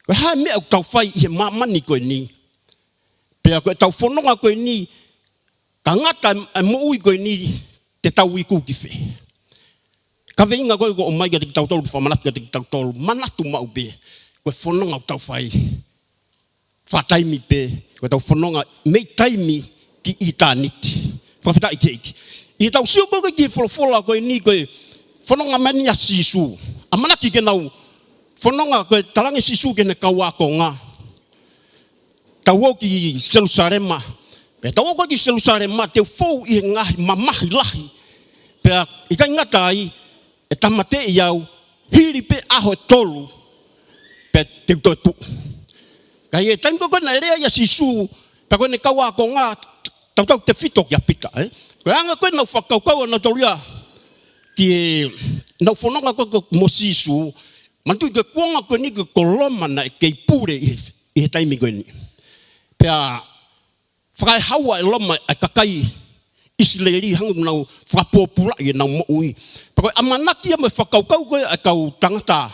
ko hae mea u tau whai i he mamani koe ni. Pea ko e tau whanonga koe ni, ka ngata ai mo ui koe ni te tau iku ki whe. Ka veinga koe ko o mai ka te tau tolu whamanatu ka te tau tolu, manatu mau be, ko e whanonga u tau whai. Whataimi pe, ko e tau whanonga mei taimi ki i tāniti. Whawhita i keiki. I tau siupeli koe ki wholofola koe ni koe whanonga mani a sisu. A manaki ke nau whanonga koe tarangi sisu ke ne kauako ngā. Tau o ki Jerusalema. Pea tau o koe ki Jerusalema te whou i ngahi mamahi lahi. Pea i kai ngata ai e tamate i au hiri pe aho e tolu. Pea te utotu. Kai e taimko koe na rea ia sisu. Pea koe ne kauako ngā tau te whito ki a pita. Koe anga koe nau whakaukau ana toria ki nau whanonga koe mo sisu. Mantui ke kuanga koe ni ke koloma na e kei pure i he taimi koe ni. Pea whakai haua e loma e kakai isileri hangu nau whakapopula i nau mo ui. Pea koe amanaki ame whakaukau koe e kau tangata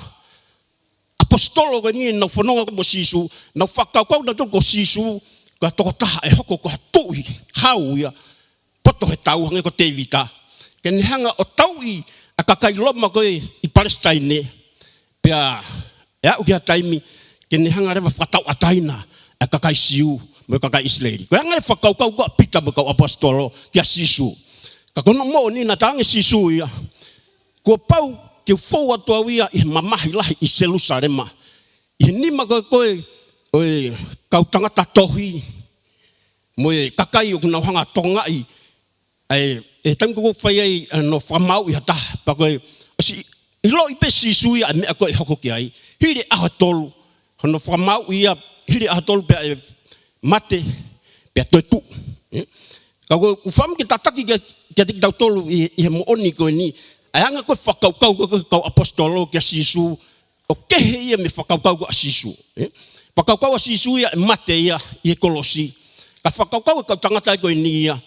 apostolo koe ni nau whanonga koe mo sisu. Nau whakaukau na toko sisu koe toko taha e hoko koe tui hau ia. Poto he tau hange ko te vita. Ke ni hanga o tau i a kakai loma koe i Palestine. Pea e au ki a taimi ke ni hanga rewa whakatau ataina a kakai siu mo kakai Israeli. Koe hanga e whakaukau koe pita mo kau apostolo ki a sisu. Ka kono mo ni na tangi sisu ia. Kua pau ke whou atua ia i mamahi lahi i Jerusalema. I nima koe koe kau tangata tohi. Mo e kakai o kuna hanga tongai. E tango ko whai ai no whamau i hata. Pa koe, i lo i pe sisu ia mea koe hoko ki ai. Hiri aha tolu. Hono whamau ia, hiri aha tolu pea e mate, pea toi tu. Ka koe, wham ki tataki kia tiki tau tolu i he mooni koe ni. Ai anga koe whakaukau koe kau apostolo kia sisu. O kehe ia me whakaukau koe a sisu. Whakaukau a sisu ia e mate ia i he kolosi. Ka whakaukau e kau tangatai koe ni ia.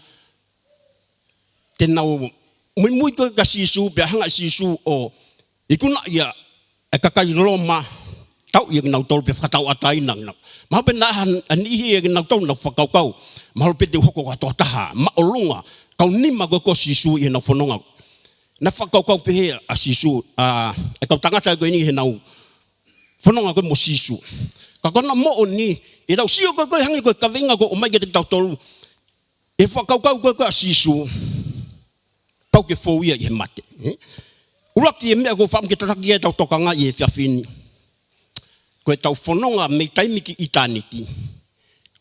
Te nau mui koe ka sisu, pia hanga sisu o ikuna ia e kakai Roma, tau ia nau tolu pia whakatau atai nang nau. Maho pe nahan anihi ia nau tolu nau whakaukau, maho pe te hoko katoa taha, maolunga, kau nima koe ko sisu ia nau whanonga. Na whakaukau pe he a sisu, e kau tangata koe ni he nau whanonga koe mo sisu. Ka kona mo o ni, e tau sio koe hangi koe kawenga koe o mai ke te tau tolu, e whakaukau koe a sisu, pau ke fōu ia i he mate. Uraki e mea ko whaam ke tataki e tau tokanga i e whiawhini. Ko e tau whanonga mei taimi ki i tāniti.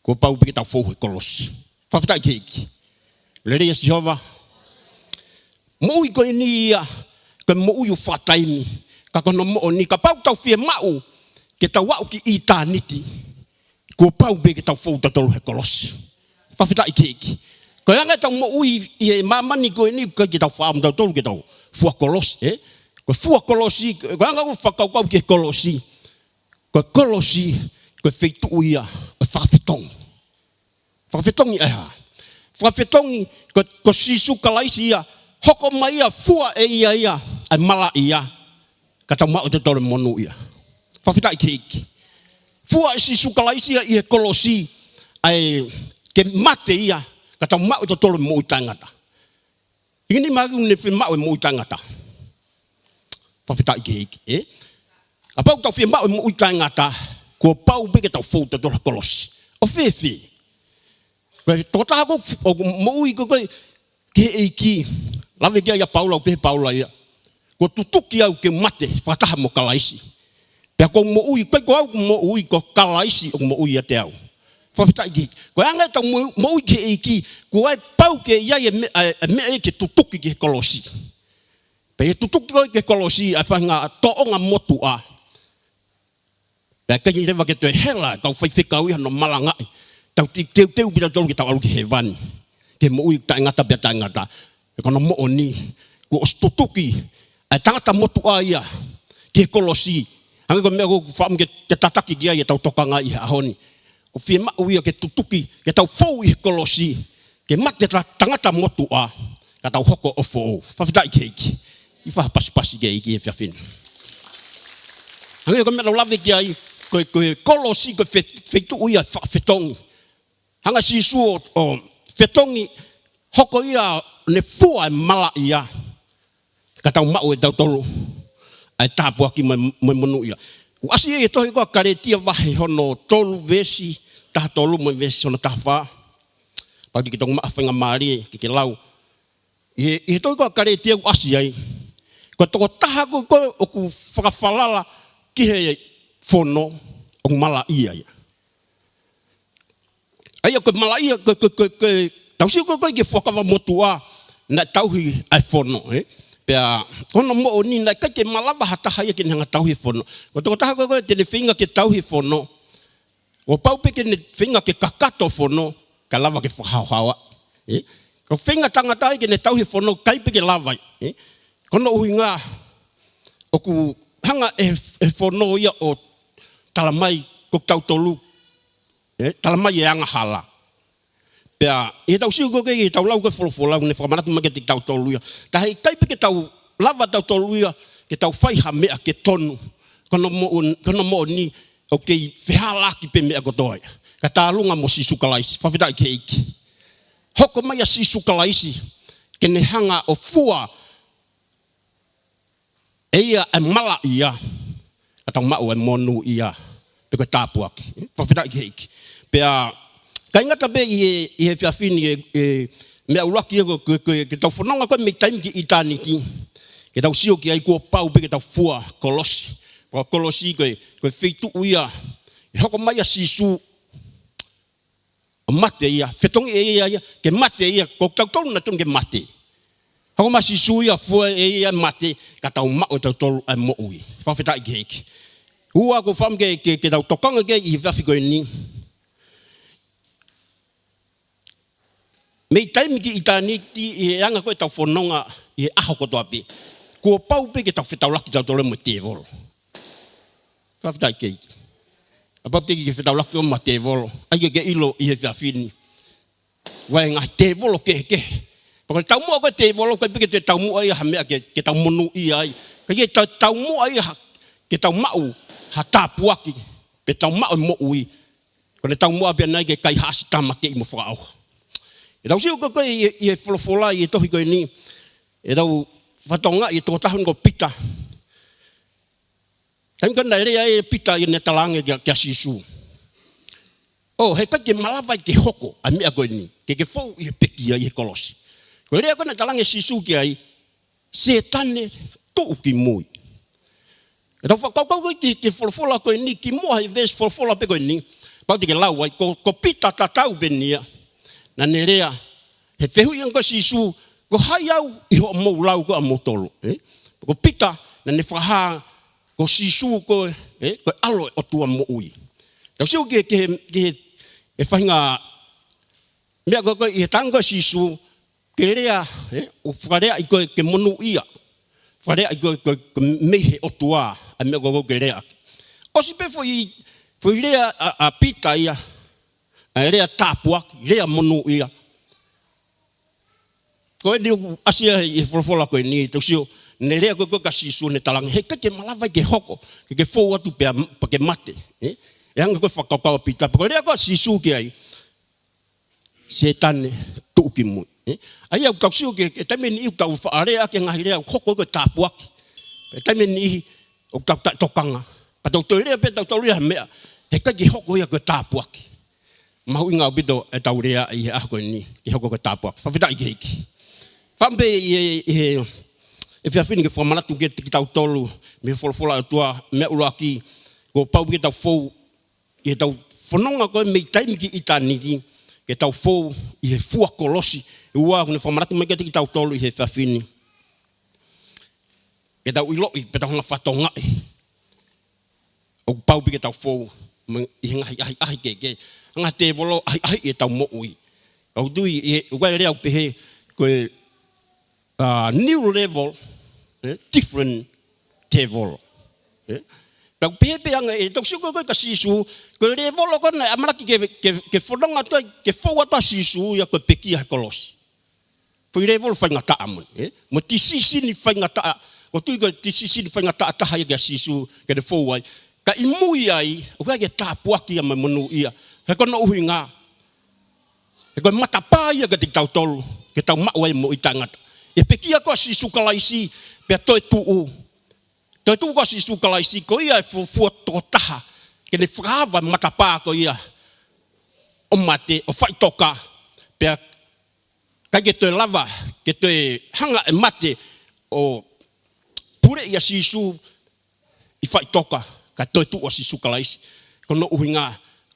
Ko pau pe ke tau fōu he kolosi. Whawhitai keiki. Lere e Siosifa. Mo ui koe ni ia, koe mo ui u whataimi. Ka kono mo o ni, ka pau tau whie mau, ke tau wau ki i tāniti. Ko pau pe ke tau fōu tatolu he kolosi. Whawhitai keiki. Ko anga tau mo ui i e mamani koe ni koe ki tau whaam tau tolu ki tau fua kolosi. Ko fua kolosi, ko anga ko whakaukau ki kolosi. Ko kolosi, ko wheitu ia, ko whawhitongi. Whawhitongi eha. Whawhitongi, ko sisu kalaisi ia, hoko mai ia, fua e ia ia, ai mala ia. Ka tau mau te tore monu ia. Whawhitai keiki. Fua e sisu kalaisi ia i e kolosi, ai ke mate ia, ka tau mau te tore mo i tangata. Ini magu ne whi mau e mo i tangata. Whawhitai keiki, A pau tau whia mau e mo i tangata, kua pau beke tau fou te tore kolosi. O whi. Koe tō tāko o mo ui koe ke eiki, lawe kia ia paula o pehe paula ia. Kua tutuki au ke mate, whataha mo kalaisi. Pea ko mo ui, koe ko au mo ui ko kalaisi o mo ui a te au. Fafita iki. Ko anga tau mo ke iki, ko ai pau ke ia me ke tutuki ke kolosi. Pe tutuki ke kolosi a fanga toonga motu a. Pe ka ni leva ke te hela tau fai fika ui no malanga. Tau teu bila tolu ke tau alu ke hevan. Ke mo ui ta ngata be ta ngata. Ko no mo oni ko tutuki ai tangata motu a ia ke kolosi. Anga ko me ko fam ke tataki dia ia tau tokanga i ahoni. O fie ma uia ke tutuki, ke tau fau i kolosi, ke mate tangata motu a, ka tau hoko o fau. Whawhita i keiki. I whaha pasipasi ke iki e whiawhina. Hanga ko me lau lawe ki ai, koe kolosi, koe wheitu uia whetongi. Hanga si suo o whetongi, hoko ia ne fua e mala ia. Ka tau mau e tau tolu, ai tāpua ki mai monu ia. Wasi e tohi koa karetia wahe hono tolu vesi, taha tolu mo vesi hono taha wha. Pagi ki tonga maawhenga maari ki lau. E tohi koa karetia wasi ai. Ko toko taha ko oku whakawhalala ki he whono o mala ia ia. Aia ko mala ia, tausi ko ki whakawa motua na tauhi ai whono. Pea, kono mo o nina, kai ke malawa hataha ia ke hanga tauhi whono. Ko toko taha koe te ne whinga ke tauhi whono. O paupe ke ne whinga ke kakato whono, ka lava ke whahauhawa. Ko whinga tangatai ke ne tauhi whono, kai pe ke lava. Kono ui ngā, oku hanga e whono ia o talamai ko tautolu, talamai e anga hala. Pea, e tau siu koke i tau lau ke wholofolau, ne whakamanatu ma ke te tau toluia. Ta hei kaipe ke tau lava tau toluia, ke tau whaiha mea ke tonu. Kono mo ni, o kei whihalaki pe mea kotoa. Ka tā lunga mo sisukalaisi, whawhitai ke iki. Hoko mai a sisukalaisi, ke ne hanga o fua, e ia e mala ia, ka tau mau e monu ia, pe koe tāpuaki. Whawhitai ke iki. Pea, ka ingata be i he whiawhini mea uraki ke tau whanonga koe me taimi ki i tāni ki. Ke tau sio ki ai kua pau pe ke tau fua kolosi. Ko kolosi koe wheitu uia. E hoko mai a sisu o mate ia. Whetongi e ia, ke mate ia. Ko tau tolu na tonu ke mate. Hoko mai sisu ia fua e ia mate. Ka tau mao e tau tolu ai mo ui. Whawhetai ke heki. Hua ko wham ke tau tokanga ke i whiawhi koe ni. Mei taimi ki i tāni i e anga koe tau whanonga i e aho kotoa pe. Kua pau pe ke tau whetau laki tau tole mo te volo. Whawhitai kei. A pau te ki whetau laki o ma te volo. Ai ke ilo i he whiawhini. Wai ngā te volo ke. Paka tau mua koe te volo koe pe ke te tau mua i ha mea ke tau monu i ai. Ka ke tau mua i ke tau mau ha tāpuaki. Pe tau mau mo ui. Kone tau mua pe nai ke kai hasi tamake i mo whakao. E tau siu koe i e wholofola i e tohi koe ni. E tau whatonga i e toko tahun ko pita. Taim kona rea e pita i ne talange kia sisu. O, he kai ke malawai ke hoko a mea koe ni. Ke whou i e peki i e kolosi. Koe rea kona talange sisu ki ai. Se tane tou ki mui. E tau whakaukau koe ke wholofola koe ni. Ki mua i ves wholofola pe koe ni. Pau te ke lau ai. Ko pita tatau benia. Na ne rea, he whehui ang ko sisu, ko hai au i ho mou lau ko a mou tolu. Ko pita, na ne whaha, ko sisu ko alo o tua mo ui. Tau siu ke e whahinga, mea ko i he tanga sisu, ke rea, o whakarea i koe ke monu ia. Whakarea i koe mehe o tua, a mea ko ke rea. O si pe fwoi rea a pita ia, rea tāpuaki, rea monu ia. Koe ni asia i wholofola koe ni, tau sio, ne rea koe ka sisu ne talangi, hei kake malawai ke hoko, ke whou atu pia pa ke mate. E hanga koe whakaukawa pita, pa koe rea koe sisu ke ai, se tane tuuki mui. Ai au tau sio ke taime ni iu tau whaarea ke ngahi rea hoko koe tāpuaki. Taime ni ihi, o tau tokanga. Pa tau toi rea pe tau tau rea mea, hei kake hoko ia koe tāpuaki. Mahu inga bito e tau rea i he ahko ni, i hoko koe tāpuaki. Whawhita i ke hiki. Whampe e whiawhini ke whamanatu ke tau tolu, me wholofola o tua, mea uruaki, ko pau ke tau whou, ke tau whanonga koe mei taimi ki i tāniti, ke tau fōu i he fua kolosi, ua kune whamaratu mai ki tau tolu i he whiawhini. Ke tau iloi, pe tau hanga whatongai. O pau pi ke tau fōu, i he ngahi ahi keke. Anga te volo ahi e tau mo'ui. Au tui, ukai rea upehe, koe new level, different level. Tau pepe anga e tau siuko koe ka sisu, koe level koe na amaraki ke whanonga toi, ke whaua ta sisu ia koe peki a kolosi. Poi level whai ngata amun. Mo ti sisi ni whai ngata, o tui koe ti sisi ni whai ngata ataha ia ke sisu, ke de whauai. Ka imui ai, o kai ke tāpuaki ia mai manu ia. He kona uhi ngā. He koe matapā ia ke te tau tolu, ke tau mauai mo i tangata. E pekia koa sisu kalaisi, pia toi tuu. Toi tuu koa sisu kalaisi, ko ia e fua totaha, ke ne whakawa matapā ko ia. O mate, o whai toka, pia kai ke toi lava, ke toi hanga e mate, o pure ia sisu i whai toka, ka toi tuu o sisu kalaisi. Kono uhi ngā.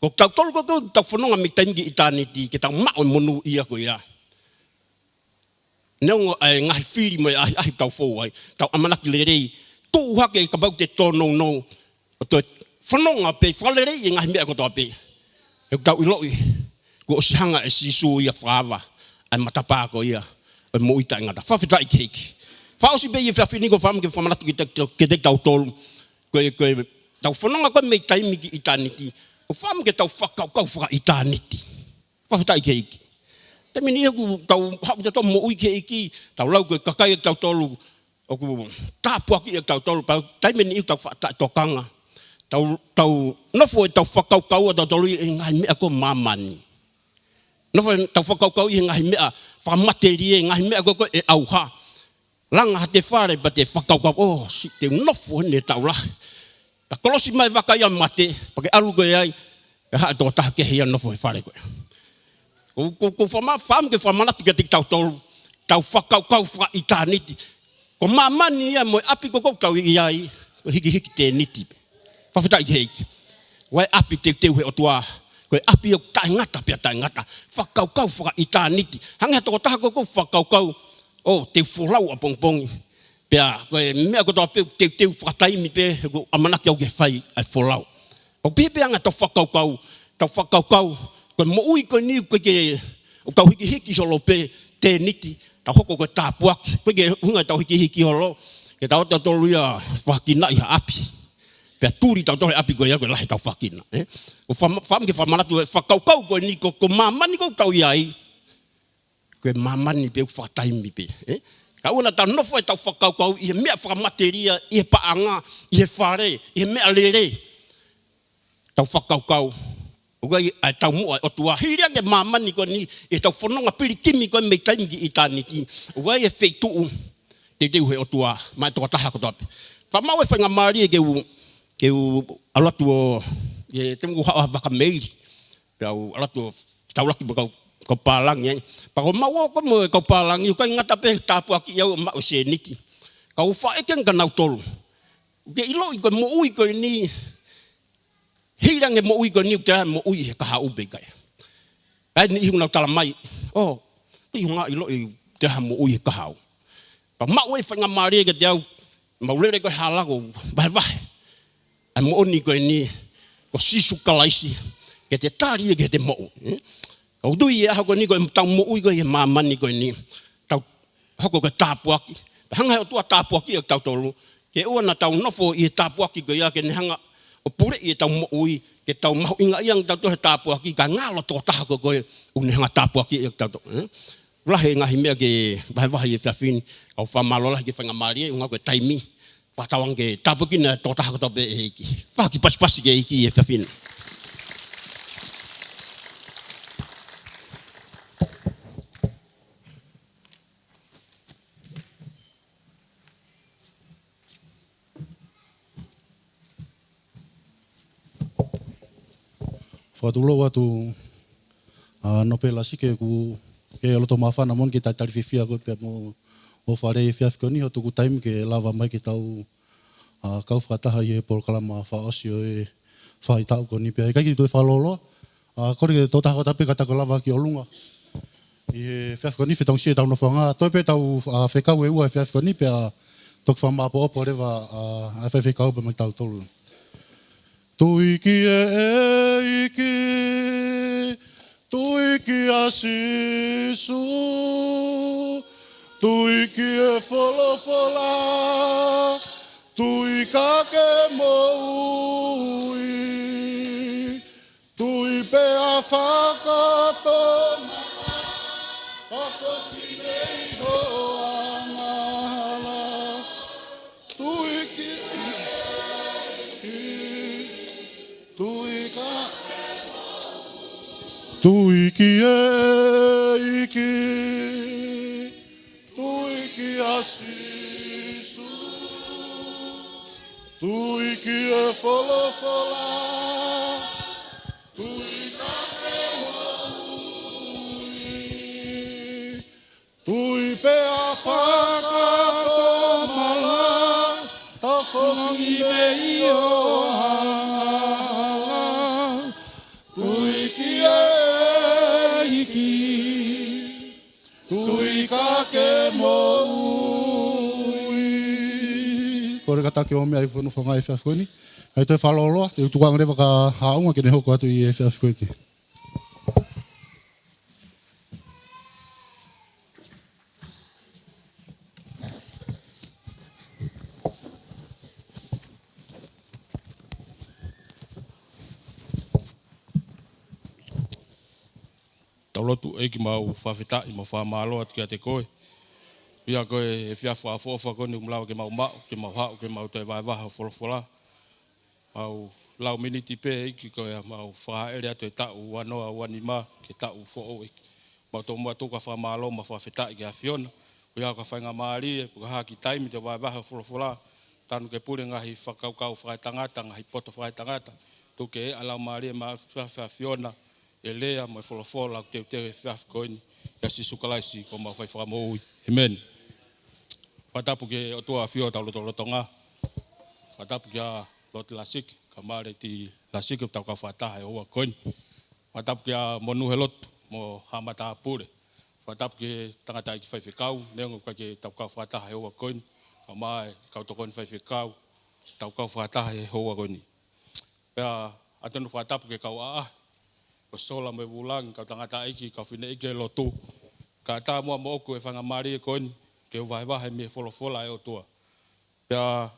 Ko tau tolu ko tau whanonga me taimiki i tāniti, ke tau mao monu ia ko ia. Neongo ai ngahi whiri mai ahi tau whau ai, tau amanaki lerei, tō hake ka bau te tōnou nou, o toi whanonga pe, whalerei e ngahi mea kotoa pe. E tau iloi, ko o sihanga e sisu ia whaawa, ai matapā ko ia, o mo ita ingata, whawhitai keiki. Whaosi pe ia whiawhini ko whaam ke whamanatu ke te tau tolu, koe tau whanonga koe mei taimiki i tāniti, o whaam ke tau whakaukau whaka i tāniti, whawhitai keiki. Te mini aku tau hapita tau mo ui ke iki, tau lau koe kakai e tau tolu, o ku tāpuaki e tau tolu, tai mini iu tau whaatai tokanga. Tau nofo e tau whakaukau a tau tolu e ngahi mea ko mamani. Nofo e tau whakaukau i ngahi mea, whamateri e ngahi mea ko e auha. Langa ha te whare pa te whakaukau, oh, si te nofo hene tau lahi. Ta kolosi mai waka ia mate, pake alu koe ai, e haa tō taha kehe ia nofo e whare koe. Ko wham ke whamanatu ke te tau tolu, tau whakaukau whaka i tā niti. Ko mamani ia mo api ko tau i ai, ko hiki te niti. Whawhitai ke heiki. Wai api te teu he o tua, ko api o taingata pia taingata. Whakaukau whaka i tā niti. Hangi hato ko taha ko whakaukau, o te wholau a pongpongi. Pia, ko mea ko tau teu whakataimi pe, ko amanaki au ke whai ai wholau. O pepe anga tau whakaukau, koe mo ui koe ni koe ke o tau hiki holo pe te niti, tau hoko koe tāpuaki, koe ke hunga tau hiki holo, ke tau tolu ia whakina iha api. Pea tūri tau tolu api koe ia koe lahi tau whakina. O wham ke whamanatu e whakaukau koe ni ko mamani ko tau iai, koe mamani pe u whakataimi pe. Ka una tau nofo e tau whakaukau, i he mea whakamateria, i he paanga, i he whare, i he mea lere. Tau whakaukau, ugai ai tau mua o tua hiria ke mamani ko ni e tau whanonga piri kimi ko mei taimiki i tāniti. Ugai e wheituu te teu he o tua mai toka taha ko tope. Whamau e whainga maari e ke u alatu o te mungu haa waka meiri. Pea u alatu o taulaki pa kau pālangi. Pa ko mau ko mo e kau pālangi ukai ngata pe tāpuaki iau ma o se niti. Kau whaeken ka nau tolu. Ke ilo i ko mo ui ko ni hirange mo ui ko niu te mo ui he kaha ube kai. Ai ni ihu nau tala mai. Oh, ihu ngā ilo i te mo ui he kaha au. Pa mau e whainga maari ke te au, maurere koe halako, vahe. Ai mo oni koe ni, ko sisu kalaisi, ke te tāri e ke te mo. Kau tui e aho koe ni koe tau mo ui koe he mamani koe ni. Tau hoko koe tāpuaki. Hanga o tua tāpuaki e tau tolu. Ke ua na tau nofo i he tāpuaki koe ia ke ne hanga o pure i e tau mo ui, ke tau mahu inga iang tau tohe tāpuaki, ka ngālo tō taha ko koe, unehanga tāpuaki e tau tohe. Lahe ngahi mea ke vahe e whiawhini, kau whamalola ke whainga maari e, unga koe taimi, patawang ke tāpuaki na tō taha ko tau pe e hiki. Whaki pasipasi ke hiki e whiawhini. Whatulo atu no pe lasi ke ku ke loto mawhana mon ki tai tarififia ko pe mo o whare e whiawhiko ni ho tuku taimi ke lava mai ke tau kau whakataha i e polkalama whaosio e Whai tau ko ni pia. Kai ki tui Fauolo. Kore ke tō taha tape kata ko lava ki o lunga. I he whiawhi ko ni whetong sia tau no whanga. Toi pe tau whekau e ua he whiawhi ko ni pia. Tok whamapo opo rewa a whekau pe mai tau tolu. Tui ki e iki. Tui ki a sisu. Tui ki e wholofola. Tui ka ke moui. Tui pe a whakatona. Ako ki nei ho angala. Tui ki Tui ka Tui ki e iki. Tui ki a sisu. Tui ki e wholofola. Tui ka ke moui. Tui pe a whakato mala. Ta whoki mei o angala. Tui ki e iki. Tui ka ke moui. Kore kata ke o mea i whanu whangai e whiawhikoni. Hei toi Falahola, te utuanga rewa ka haunga ke ne hoko atu i e whiawhikoni. Taulotu e ki mau whawhita i mau whamalo atu kia te koe. Pia koe e whiawha a whawha koni umlawa ke mau mao, ke mau hao, ke mau toi waiwaha wholofola. Mau lau miniti pe e ki koe mau whaere atu e tau wanoa wanima ke tau who'o e. Mau tō mua tūka whamalo ma whawhita i ke a whiona. Pia ka whainga maari e puka haki taimi te waiwaha wholofola. Tanu ke pure ngahi whakaukau whaitangata, ngahi poto whaitangata. Tuke e alau maari e ma whiona. E lea mai wholofola te e whiawhikoini. Ia si sukalaisi ko mau whai whakamoui. Amen. Whatapu ke o tua whio tau lotonga. Whatapu ke a loti lasiki. Ka maare ti lasiki tau ka whataha e hoa koini. Whatapu ke a monuhe lotu mo hamata pure. Whatapu ke tangata i ki whaiwhikau. Neongo ka ke tau ka whataha e hoa koini. Ka maare kau tokoni whaiwhikau. Tau ka whataha e hoa koini. Pea atonu whatapu ke kau ko sola me wulang ka tangata iki ka fine ike lotu ka ta mo oku e fanga mari ko ke vai me folofola e o tua pea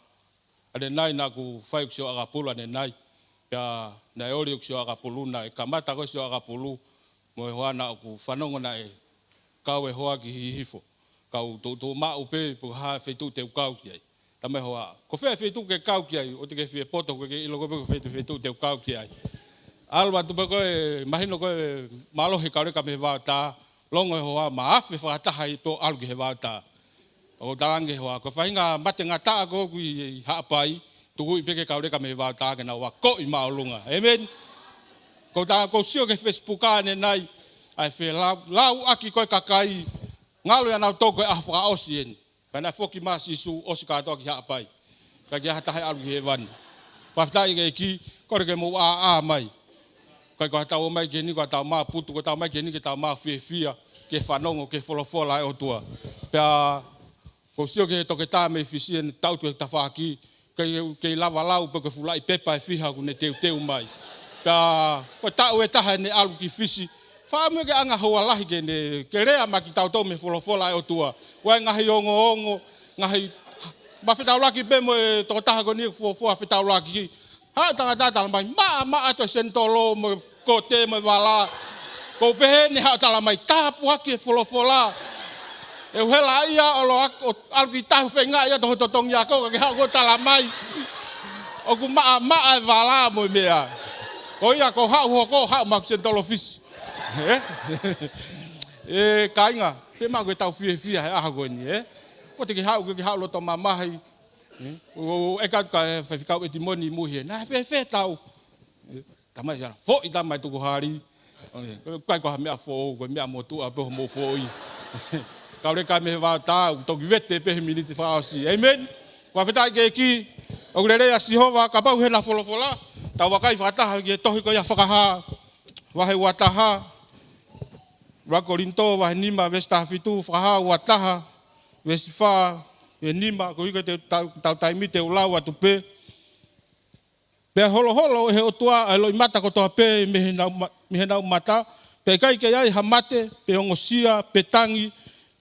ade nai na ku fai sio aga pulu ade nai pea na ori sio aga pulu na e kamata ko sio aga pulu mo hoana ku fanongo na e ka we hoa ki hifo ka tu ma upe pu ha fetu te kau ki ta me hoa ko fetu ke kau ki o te ke fe poto ke ilo ko fetu te kau ki Alwa tu bako imagino ko malo he kaure ka me vata longo hoa maafi whakataha i tō alu ki he vata. O tarange hoa ko whainga mate ngata ko kui haapai tuku i peke kaure ka me vata ke na wa ko i maolunga. Amen. Ko ta ko sio ke Facebooka ne nai ai fe lau aki ko kakai ngalo ya na toko a whaka osien. Kana foki masisu osika to ki haapai. Ka ki hatahe alu ki he van. Paftai ke ki ko ke mo a mai. Kai ko tau mai ke ni ko tau ma putu ko tau mai ke ni ke tau ma fia ke fanongo ke folofola e o tua pea ko sio ke to ke ta me Fisi en tau tu ta faki ke lava lau pe ke fulai pepa e fiha ku ne teu mai pea ko tau e taha ne alu ki Fisi fa me ke anga hoa lahi ke ne ke rea ma ki tau to me folofola e o tua wa ngahi ongo ngahi ba fitau laki pe mo to taha ko ni fo fitau laki ha tangata talamai ma ato sentolo mo kote mo wala ko pe ni ha talamai tapu aki folofola e hela ia olo alki tahu fenga ia to tong ya ko ke ha ko talamai o ku ma wala mo mea o ia ko ha ma sentolo Fisi kainga pe ma ko tau fia ha go ni ko te ki ha lo to mamai o e ka ficar o timoni muhe na fe tau tamai já fo i tamai tu hari kai ko me fo ko me motu a po mo fo i ka le ka me va ta to vete pe minute fa aussi amen wa feta ke ki o le ya Jehova ka pa he na folofola tau wakai whataha ki e tohi ko ia whakaha, wahe wataha, Rakorinto, wahe nima, vesi tahafitu, whakaha, wataha, vesi wha, e nima, ko hika te tau taimi te ulau atu pe. Pea holo holo he otua, e loi mata ko toa pe, me nau mata, pe kai ke ai ha mate, pe ongosia, pe tangi,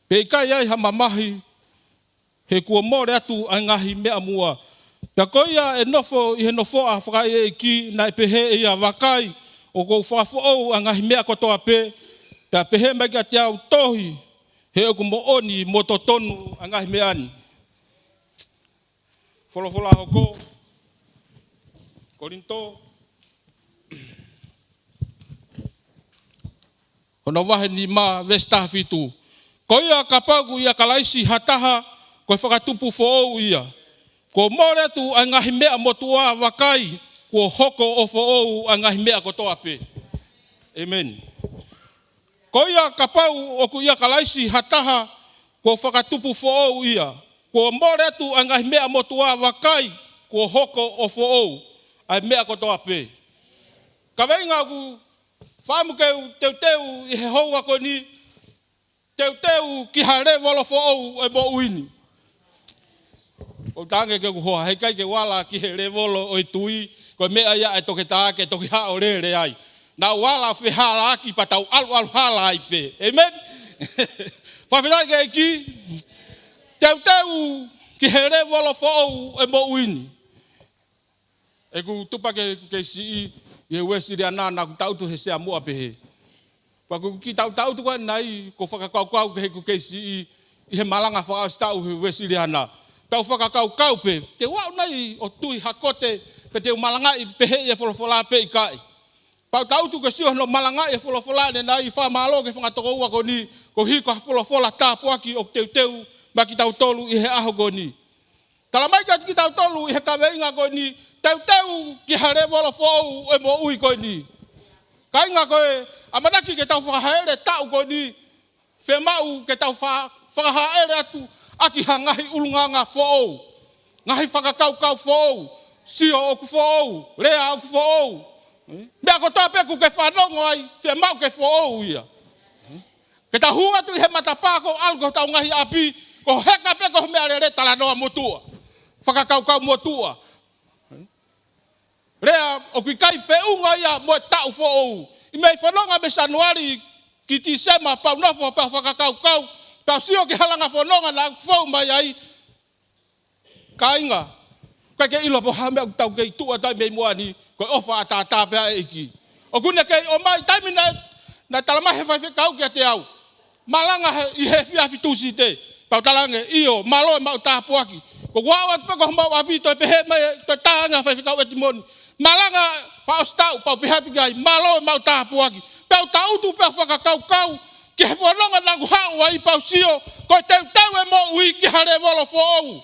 pe kai ai ha mamahi, he kua more atu ai ngahi mea mua. Pea koia e nofo, i he nofo a whakai e ki, na e pehe e a wakai, o kou whafo au a ngahi mea kotoa pe, pea pehe mai ka te au tohi, he oku mo oni, mo totonu a ngahi mea ani. Folofola hoko, Korinto, Hono wahe ni ma vesta fitu. Koia kapagu ia kalaisi hataha, koe whakatupu fo'ou ia. Ko more tu a ngahi mea motua wakai, ko hoko o fo'ou a ngahi mea kotoa pe. Amen. Koia kapau o ku ia kalaisi hataha, ko whakatupu fo'ou ia. Ko more tu a ngahi mea motua wakai, ko hoko o fo'ou a mea kotoa pe. Kawenga ku whamu keu teuteu i he houa ko ni, teuteu ki hare wolo fo'ou e mo uini. O tange ke kuhoa hei kai ke wala ki he re wolo o i tui, ko mea ia e toke taake, toki haa o re re ai. Na wala whi hala aki pa tau alu hala ai pe. Amen? Whawhitai ke ki, teuteu ki he re wolo fo'ou e mo uini. E ku tupa ke si i he wesi rea nana ku tautu he sea mua pehe. Pa ku ki tautu kwa nai ko whakakau ke he ku keisi i he malanga whakastau he wesi rea nana. Tau whakakau pe, te wau nai o tui hakote pe te malanga i pehe i e wholofola pe i kai. Pau tautu ke sio no malanga i e wholofola ne nai wha malo ke whakatoko ua ko ni, ko hi ko wholofola tāpuaki o teu ma ki tau tolu i he aho ko ni. Talamai ka ki tau tolu i he kaweinga ko ni, teu ki hare wolo fo'ou e mo ui ko ni. Kainga koe, amanaki ke tau whakahaere tau ko ni, whemau ke tau whakahaere atu, aki ha ngahi ulunganga fo'ou, ngahi whakakau fo'ou, sio oku fo'ou, rea oku fo'ou. Mea ko tāpeku ke whanongo ai, whemau ke fo'ou ia. Ke tau hua tu i he matapako, algo tau ngahi api, ko heka peko mea re talanoa motua, whakakau motua. Rea o ki kai whiunga ia mo tau fo'ou. I mei whanonga me Januari ki Tisema pau nofo pau whakakau, pau sio ki halanga whanonga na whau mai ai. Kainga, kai ke ilo po hamea tau kei tua tai mei moani, koe ofa a tātā pea eiki. O kune kei o mai taimi na talamahe whaiwhekau kia te au. Malanga i he whiawhitusi te, pau talange io, malo e mau tāpuaki. Ko wawat peko mau abito e pehe mai te tāanga whaiwhekau e timoni. Malanga whaostau pau pehapi gai, malo e mau tāpuaki. Pau tautu pau whakakau, ki he whanonga nangu hau ai pau sio, koe teu e mo ui ki hare wolo fo'ou.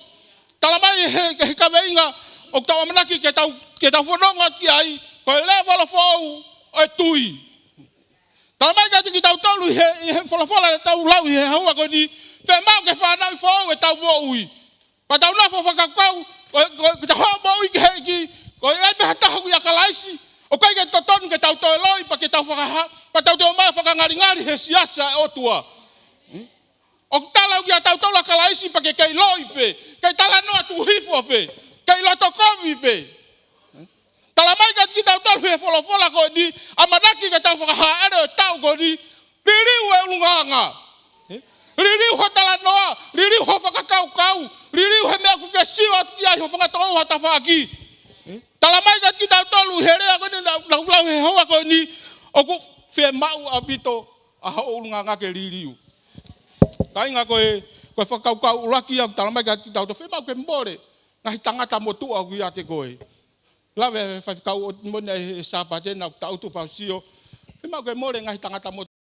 Talamai he kaweinga, o tau amanaki ke tau whanonga ki ai, koe le wolo fo'ou e tui. Talamai ka tiki tau tolu i he whalafola e tau lau i he haua koe ni, whemau ke whanau i fo'ou e tau mo ui. Pa tau nafo whakakau, koe tau hau mo ui ki heiki, koe ai meha tahaku ia kalaisi, o kai ke totonu ke tau toe loi, pa ke tau whakaha, pa tau te o mai whakangari he siasa e otua. O talau kia tau tau la kalaisi pa ke kei loi pe, kei tala noa tu hifo pe, kei loto kovi pe. Talamai ka ki tau tau he wholofola ko ni, amanaki ke tau whakaha ere o tau ko ni, ririu e ulunganga. Ririu ho tala noa, ririu ho whakakau, ririu he mea kuke sio atu ki ai ho whakatau hata whaki. Talamai ka ki tau tolu herea ko ni, lau he hoa ko ni, o ku whemau abito a ho ulunganga ke ririu. Kainga koe whakakau uraki au talamai ka ki tau to whemau ke mbore, ngahi tangata motu au ki ate koe. Lawe whakakau o mone e sapate na tau tu pau sio, whemau ke mbore ngahi tangata motu.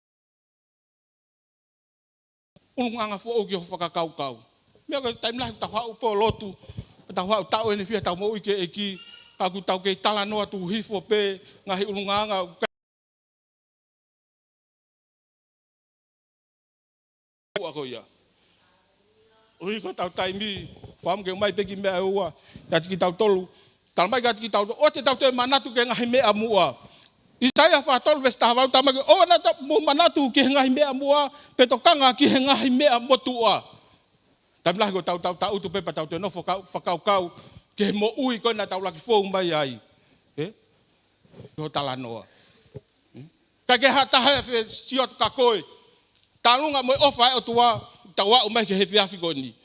Ulunganga fo o ki ho whakakau. Mea koe taimlahi tau hau po lotu, tau hau tau ene whia tau mo ike e ki, aku tau kei tala noa tu hifo pe, ngahi ulunganga. Ako ia. Ui ko tau taimi, whamu ke mai peki mea ua, ya tiki tau tolu, Talmai kat kita o te tau te manatu ke ngahi mea mua. Isaia whaatolu vesta hawau tamake, o nata mo manatu ki he ngahi mea mua, pe tokanga ki he ngahi mea motua. Tamlahi ko tau tu pepa tau te nofo whakau ki he mo ui koe na tau laki fōu mai ai. Ho talanoa. Ka ke hatahe fe siot ka koe, talunga mo ofa e o tua, tau au mai ke he whiawhi koe ni.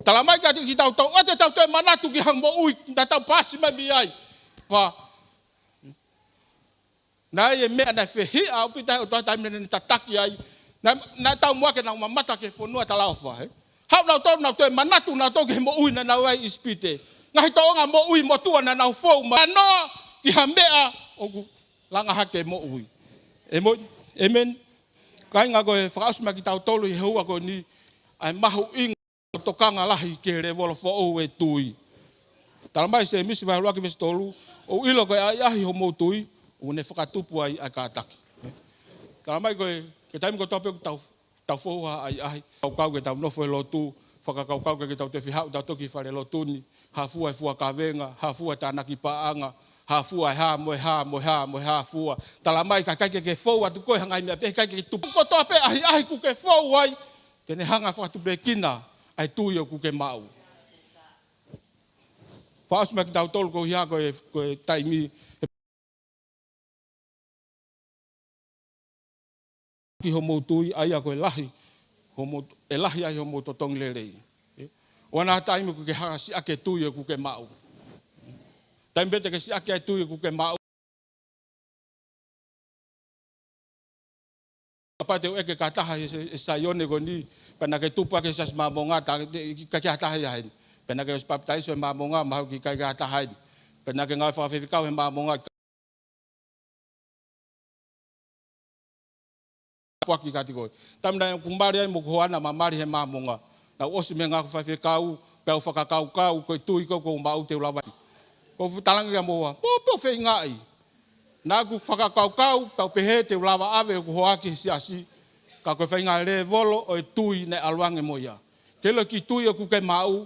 Talamai ka te ki tau o te tau te manatu ki hang mo ui, na tau pasi mai mi ai. Na e mea na whi au pita o tua taimene ni tataki ai. Na tau mua ke na umamata ke whanua Talaufa. Hau nau tau nau toi manatu nau tau ke mo ui na nau ai ispite. Ngahi tau nga mo ui mo tua na nau fōu ma. Noa ki ha mea o langa hake mo ui. Amen. Kai ngā koe whakausuma ki tau tolu i heua koe ni. Ai mahu inga o tokanga lahi ke re wolo fōu e tui. Talamai se misi vai luaki vesi tolu. O ilo koe ai ahi ho mo tui. O ne whakatupu ai ka Taki. Talamai koe, ke taimi ko tope tau whoha ai kaukau ke tau nofo e lotu, whakakaukau ke tau te whihau tau toki whare lotuni, hafua e fua kawenga, hafua tānaki paanga, hafua e ha fua. Talamai ka kaike ke whou atu koe hangai mea pe kaike ke tupu. Ko tope ahi ku ke whou ai, ke ne hanga whakatupe kina ai tui o ku ke mau. Whaasuma ki tau tolu ko hia koe taimi, ki homo tui ai a koe lahi, e lahi ai homo totong lerei. Wana taimi ku ke hanga si ake tui e ku ke mau. Taimi bete ke si ake ai tui e ku ke mau. Apa te eke kataha e Saione ko ni, pena ke tupa ke sas mamonga, ka ke hataha ia heni. Pena ke spapitaiso e mamonga, mahu ki kai ke hataha heni. Pena ke ngai whawhiwhikau he mamonga, Waki kati koe. Tamina kumbari ai mo kuhoana mamari he mamonga. Na osi me ngā whawhiwhikau, pēu whakakau koe tui ko mau te ulawa. Ko talanga kia moa, pōpio whei ngai. Nā ku whakakau, pēu pehe te ulawa awe o kuhoaki siasi. Ka koe whei ngai le volo o e tui ne aluange moia. Kelo ki tui o kuke mau,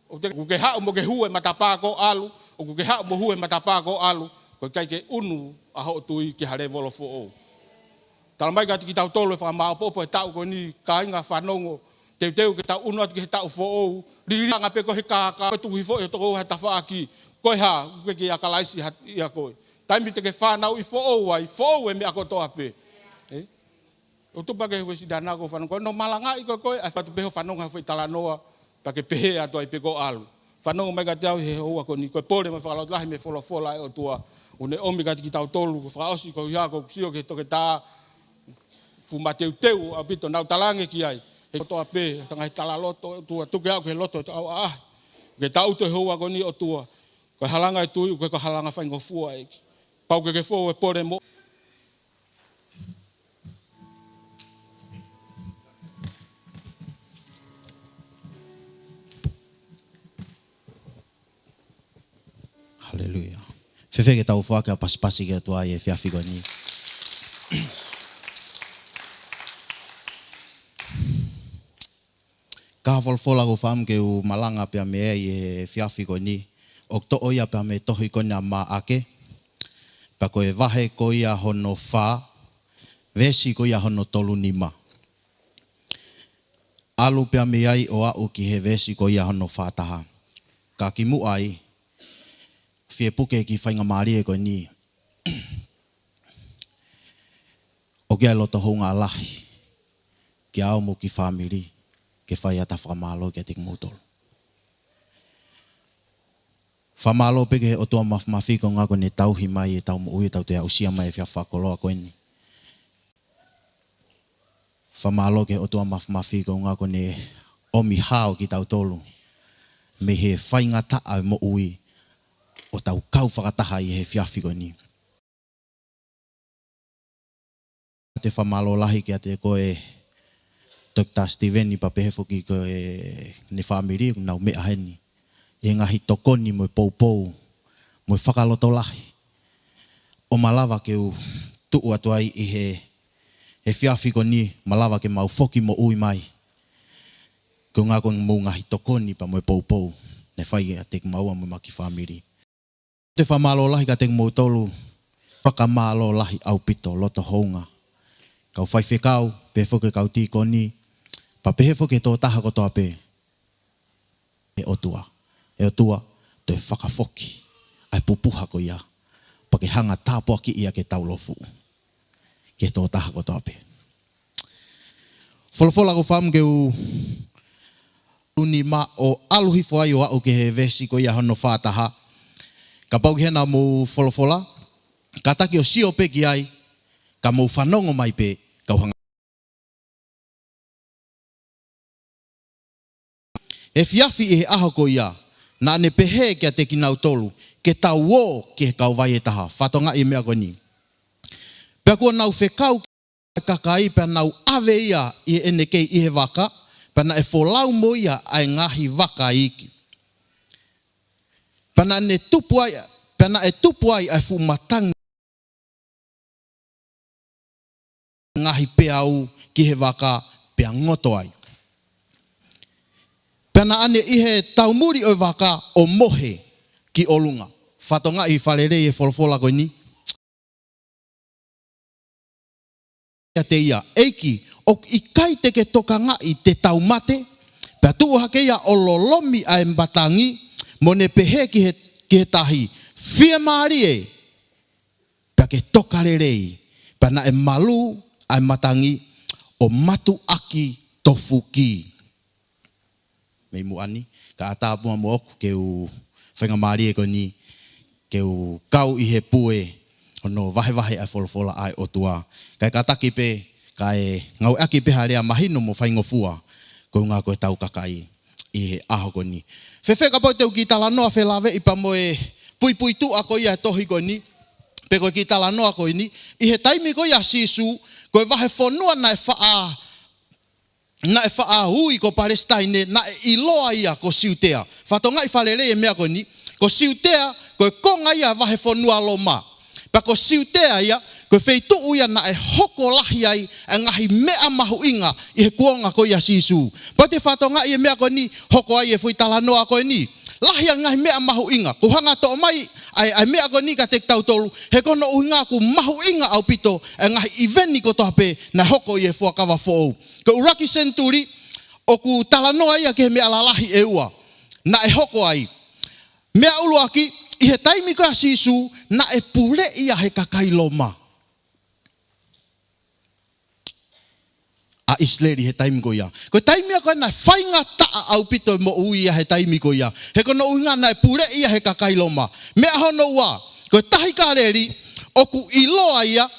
o te kuke hao mo ke hue matapā ko alu, o kuke hao mo hue matapā ko alu, koe kai ke unu aho tui ki hare volo fo o. Talamai ka tiki tau tolo e whakamao popo e tau ko ni kāinga whanongo. Teu ke tau unu atu ki he tau fōou. Riranga pe ko he kāka. Koe tuhi fōi e toko he tawhaaki. Koe ha, koe ki akalaisi ia koe. Taimi te ke whanau i fōou ai. Fōou e me ako toa pe. O tupa ke hue si danako whanongo. No malanga i koe. Ai whatu peho whanongo hawhi talanoa. Pa ke pehe atu ai pe ko alu. Whanongo mai ka te au he hoa ko ni. Koe pōre mai whakalot lahi me whola e o tua. O ne omi ka tiki tau tolu. Whakaosi ko hia ko sio ke toke tā. Fuma teu a pito nau talange ki ai. He toa pe, tanga he tala loto tua, tuke au ke loto au ah. Ke tau te hoa ko ni o tua. Ko halanga e tui, ko halanga whaingo fua eki. Pau ke fo e pore mo. Haleluya. Fefe ke tau fua ke paspasi ke tua e fiafi ko ni. Ka folfola ko fam ke u malanga pia me e fiafi ko ni. Ok to oia pia me tohi ko na ma ake. Pa ko e vahe ko ia hono fa. Vesi ko ia hono tolu nima. Alu pia me ai o au ki he vesi ko ia hono fa taha. Ka ki mu ai. Fie puke ki whainga maari e ko ni. O kia loto honga lahi. Ki au mo ki family. Ke whai ata whamalo ke tik mutol. Whamalo peke o tua mawhiko ngā kone tauhi mai e tau mo ui tau te ausia mai e whia whakoloa koe ni. Whamalo ke o tua mawhiko ngā kone omi hao ki tau tolu. Me he whainga taa mo ui o tau kau whakataha i he whiawhiko ni. Te whamalo lahi ki a te koe Dr. Steven ni papehe foki ko ne family nau mea heni. E ngahi tokoni mo poupou, mo whakaloto lahi. O malawa ke u tuu atu ai i he whiawhiko ni, malawa ke mau foki mo ui mai. Ko ngā ko mo ngahi tokoni pa mo poupou. ne whai a te maua mo maki whamiri. Te whamalo lahi ka te mo tolu, whakamalo lahi au pito loto hounga. Kau whai whekau, pe whoke kau tī koni, pa pehe whoke tō taha kotoa pe. E otua, te whakawhoki, ai pupuha ko ia, pa ke hanga tāpua ki ia ke taulofu. Ke tō taha kotoa pe. Folofola ko wham ke u uni ma o aluhi whai o au ke he vesi ko ia hono whātaha. Ka pau hena mo folofola, ka taki o Siopeli ki ai, ka mo whanongo mai pe, kau hanga. E fiafi e aho ko ia, na ne pehe kia te kinau tolu, ke tau o ke kau vai e taha, whatonga i mea koni. Pea kua nau whekau kakai, pea nau ave ia i ene kei i he waka, pea na e wholau mo ia ai ngahi waka iki. Pea na e tupu ai ai fumatang ngahi peau ki he waka, pea ngoto ai. Pena ane ihe taumuri o waka o mohe ki olunga. Whatonga i wharere e wholwhola koe ni. Te ia, eiki, o i kai te ke tokanga i te taumate, pea tuu hake ia o lolomi a embatangi, mo ne pehe ki he tahi, fia maari e, pea ke tokarerei, pea na e malu a embatangi, o matu aki tofuki. Mei muani, ka atapua mo oku ke u whainga maari e ko ni, ke u kau i he pue, ono vahe ai wholwhola ai o tua. Kai ka taki pe, kai ngau aki pe harea mahino mo whaingofua, ko ngā koe tau kakai i he aho ko ni. Whewhe ka pau teu ki tala noa whelawe i pa mo e pui tu a ko ia tohi ko ni, pe koe ki tala noa ko ni, i he taimi ko ia sisu, koe vahe whonua na e wha hui ko Palestine, na e iloa ia ko siutea. Whatonga i whalere e mea ko ni, ko siutea, koe konga ia vahe whonua loma. Pa ko siutea ia, koe wheitu uia na e hoko lahi ai, e ngahi mea mahu inga, i he kuonga ko ia sisu. Pa te whatonga i e mea ko ni, hoko ai e fui talanoa ko ni. Lahi a ngahi mea mahu inga, ko hanga to mai, ai mea ko ni ka te tautolu, he kono uhinga ku mahu inga au pito, e ngahi iveni ko tohape, na hoko i e fuakawa fōu. Ko uraki senturi, o ku talanoa ia ke mea lalahi e ua, na e hoko ai. Mea uluaki, i he taimi koa sisu, na e pure ia he kakailoma. A Isleri he taimi ko ia. Ko taimi koa na whainga taa au pito mo ui ia he taimi ko ia. He kono uhinga na e pure ia he kakailoma. Mea hono ua, ko tahi kareri, o ku iloa ia,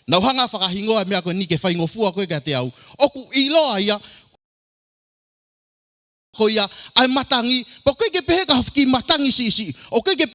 nau hanga whakahingoa mea koe ni ke whaingofua koe ka te au. Oku iloa ia, ko ia, ai matangi, pa koe ke pehe ka hawhiki matangi sisi, o koe ke